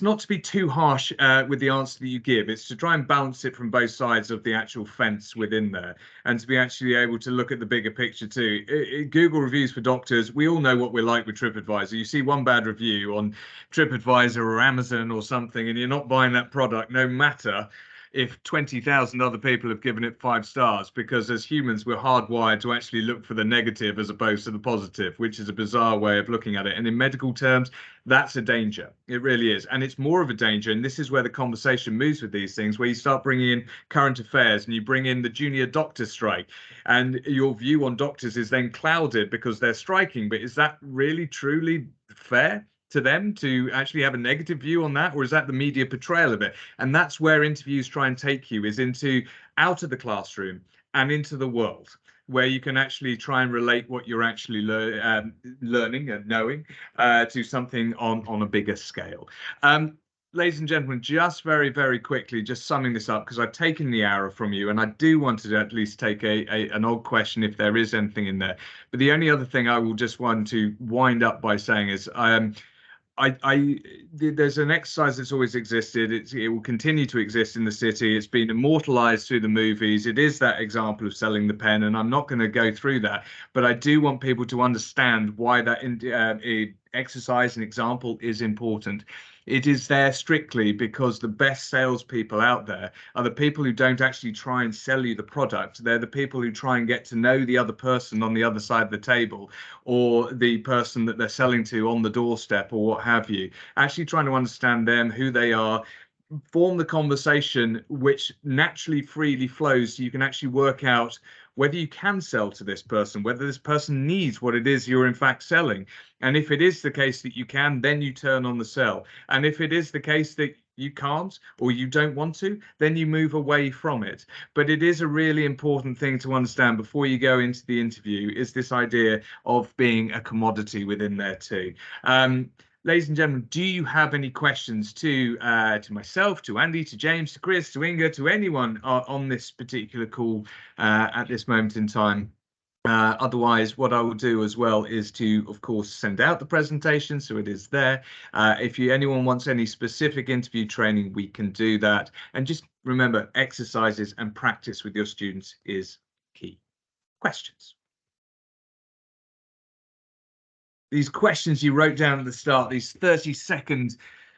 not to be too harsh with the answer that you give. It's to try and balance it from both sides of the actual fence within there, and to be actually able to look at the bigger picture too. Google reviews for doctors, we all know what we're like with TripAdvisor. You see one bad review on TripAdvisor or Amazon or something, and you're not buying that product, no matter if 20,000 other people have given it 5 stars, because as humans, we're hardwired to actually look for the negative as opposed to the positive, which is a bizarre way of looking at it. And in medical terms, that's a danger. It really is. And it's more of a danger. And this is where the conversation moves with these things, where you start bringing in current affairs and you bring in the junior doctor strike, and your view on doctors is then clouded because they're striking. But is that really truly fair to them to actually have a negative view on that, or is that the media portrayal of it? And that's where interviews try and take you, is into out of the classroom and into the world, where you can actually try and relate what you're actually learning and knowing to something on a bigger scale. Ladies and gentlemen, just very, very quickly, just summing this up, because I've taken the hour from you, and I do want to at least take an odd question if there is anything in there. But the only other thing I will just want to wind up by saying is there's an exercise that's always existed. It will continue to exist in the city. It's been immortalized through the movies. It is that example of selling the pen, and I'm not going to go through that, but I do want people to understand why that exercise and example is important. It is there strictly because the best salespeople out there are the people who don't actually try and sell you the product. They're the people who try and get to know the other person on the other side of the table, or the person that they're selling to on the doorstep, or what have you. Actually trying to understand them, who they are, form the conversation which naturally freely flows, so you can actually work out whether you can sell to this person, whether this person needs what it is you're in fact selling. And if it is the case that you can, then you turn on the sell. And if it is the case that you can't, or you don't want to, then you move away from it. But it is a really important thing to understand before you go into the interview, is this idea of being a commodity within there too. Ladies and gentlemen, do you have any questions to myself, to Andy, to James, to Chris, to Inga, to anyone on this particular call at this moment in time? Otherwise, what I will do as well is to, of course, send out the presentation, so it is there. If anyone wants any specific interview training, we can do that. And just remember, exercises and practice with your students is key. Questions? These questions you wrote down at the start, these 30-second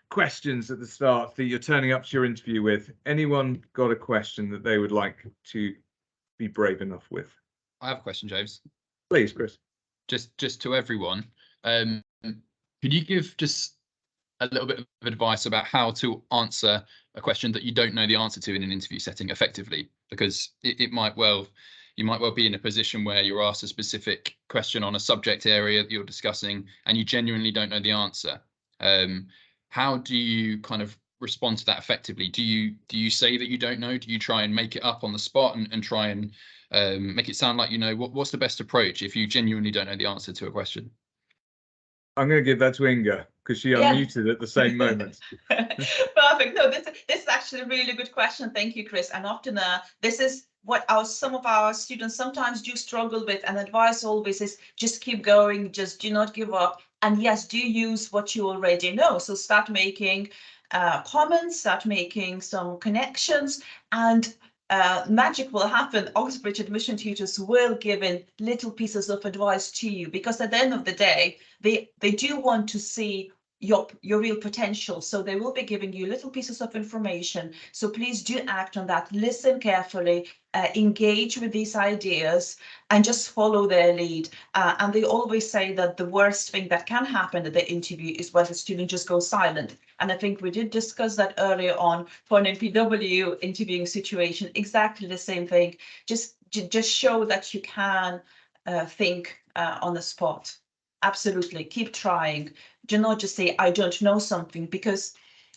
questions at the start that you're turning up to your interview with. Anyone got a question that they would like to be brave enough with? I have a question, James. Please, Chris. Just to everyone, could you give just a little bit of advice about how to answer a question that you don't know the answer to in an interview setting effectively? Because you might well be in a position where you're asked a specific question on a subject area that you're discussing and you genuinely don't know the answer. How do you kind of respond to that effectively? Do you say that you don't know? Do you try and make it up on the spot and try and make it sound like you know? What's the best approach if you genuinely don't know the answer to a question? I'm going to give that to Inga because she unmuted at the same moment. Perfect. No, this is actually a really good question. Thank you, Chris. And often this is what some of our students sometimes do struggle with, and advice always is just keep going, just do not give up. And yes, do use what you already know. So start making comments, start making some connections, and magic will happen. Oxbridge admission tutors will give in little pieces of advice to you, because at the end of the day, they do want to see your real potential. So they will be giving you little pieces of information. So please do act on that. Listen carefully, engage with these ideas, and just follow their lead. And they always say that the worst thing that can happen at the interview is when the student just goes silent. And I think we did discuss that earlier on for an NPW interviewing situation. Exactly the same thing. Just show that you can think on the spot. Absolutely, keep trying. Do not just say, I don't know something, because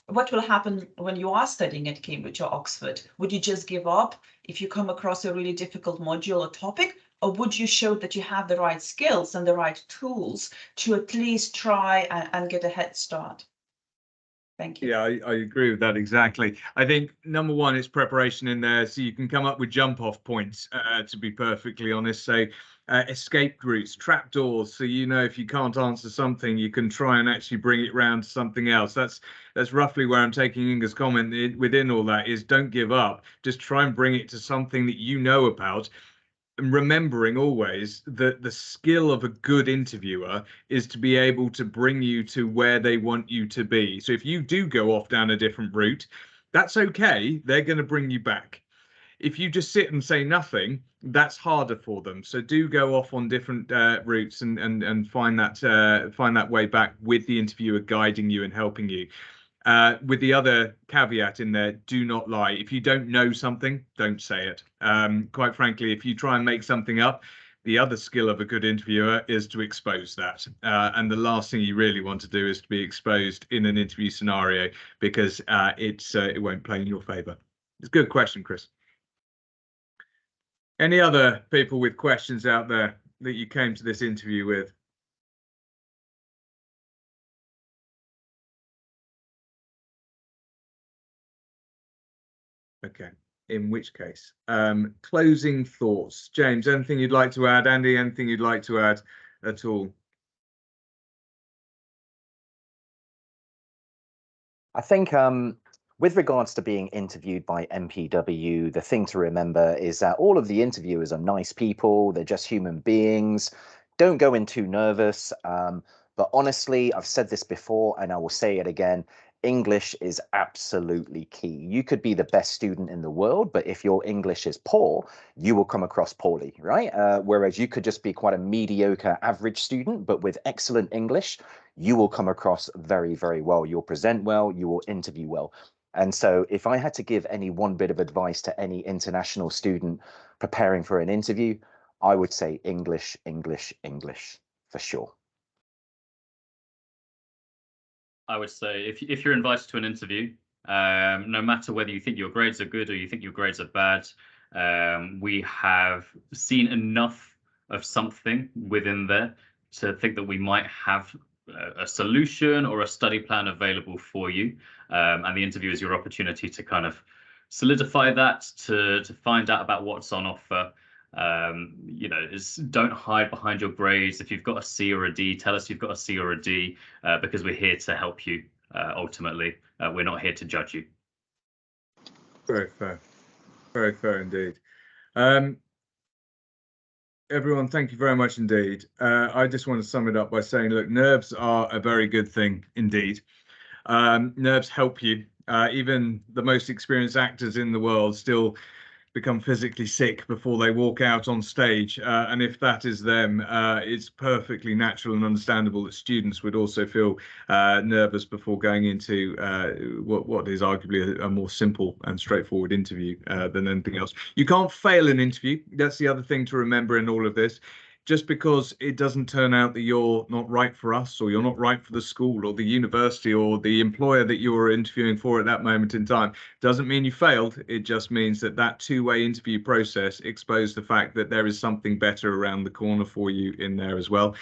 what will happen when you are studying at Cambridge or Oxford? Would you just give up if you come across a really difficult module or topic? Or would you show that you have the right skills and the right tools to at least try and get a head start? Thank you. Yeah, I agree with that exactly. I think number one is preparation in there, so you can come up with jump off points, to be perfectly honest. So escape routes, trapdoors, so you know if you can't answer something, you can try and actually bring it round to something else. That's roughly where I'm taking Inga's comment within all that, is don't give up. Just try and bring it to something that you know about. And remembering always that the skill of a good interviewer is to be able to bring you to where they want you to be. So if you do go off down a different route, that's okay. They're going to bring you back. If you just sit and say nothing, that's harder for them. So do go off on different routes and find that way back with the interviewer guiding you and helping you. With the other caveat in there, do not lie. If you don't know something, don't say it. Quite frankly, if you try and make something up, the other skill of a good interviewer is to expose that. And the last thing you really want to do is to be exposed in an interview scenario, because it won't play in your favor. It's a good question, Chris. Any other people with questions out there that you came to this interview with? Okay, in which case, closing thoughts. James, anything you'd like to add? Andy, anything you'd like to add at all? I think with regards to being interviewed by NPW, the thing to remember is that all of the interviewers are nice people. They're just human beings. Don't go in too nervous. But honestly, I've said this before and I will say it again. English is absolutely key. You could be the best student in the world, but if your English is poor, you will come across poorly, right? Whereas you could just be quite a mediocre average student, but with excellent English, you will come across very, very well. You'll present well, you will interview well. And so if I had to give any one bit of advice to any international student preparing for an interview, I would say English, English, English, for sure. I would say if you're invited to an interview, no matter whether you think your grades are good or you think your grades are bad, we have seen enough of something within there to think that we might have a solution or a study plan available for you. And the interview is your opportunity to kind of solidify that, to find out about what's on offer. You know, don't hide behind your grades. If you've got a C or a D, tell us you've got a C or a D, because we're here to help you. Ultimately, we're not here to judge you. Very fair indeed. Everyone, thank you very much indeed. I just want to sum it up by saying, look, nerves are a very good thing indeed. Nerves help you. Even the most experienced actors in the world still become physically sick before they walk out on stage, and if that is them, it's perfectly natural and understandable that students would also feel nervous before going into what is arguably a more simple and straightforward interview than anything else. You can't fail an interview. That's the other thing to remember in all of this. just because it doesn't turn out that you're not right for us, or you're not right for the school or the university or the employer that you're interviewing for at that moment in time, doesn't mean you failed. It just means that that two-way interview process exposed the fact that there is something better around the corner for you in there as well.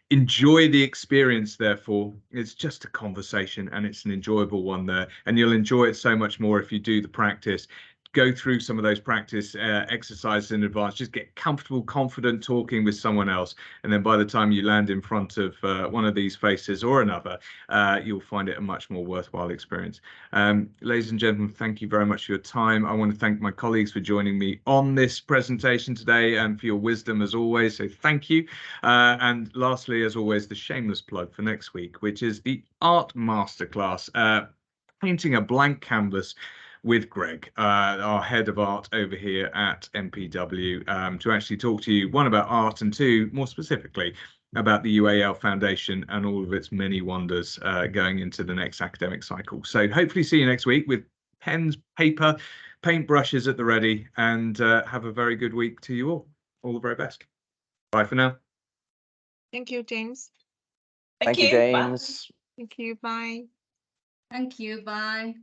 Enjoy the experience, therefore. It's just a conversation and it's an enjoyable one there, and you'll enjoy it so much more if you do the practice. Go through some of those practice exercises in advance. Just get comfortable, confident talking with someone else, and then by the time you land in front of one of these faces or another, you'll find it a much more worthwhile experience. Ladies and gentlemen, thank you very much for your time. I want to thank my colleagues for joining me on this presentation today and for your wisdom as always, so thank you. And lastly, as always, the shameless plug for next week, which is the art masterclass, painting a blank canvas with Greg, our head of art over here at MPW, to actually talk to you, one, about art, and two, more specifically, about the UAL Foundation and all of its many wonders going into the next academic cycle. So hopefully see you next week with pens, paper, paint brushes at the ready, and have a very good week to you all. All the very best. Bye for now. Thank you, James. Thank you, Bye. James. Thank you. Bye. Thank you. Bye.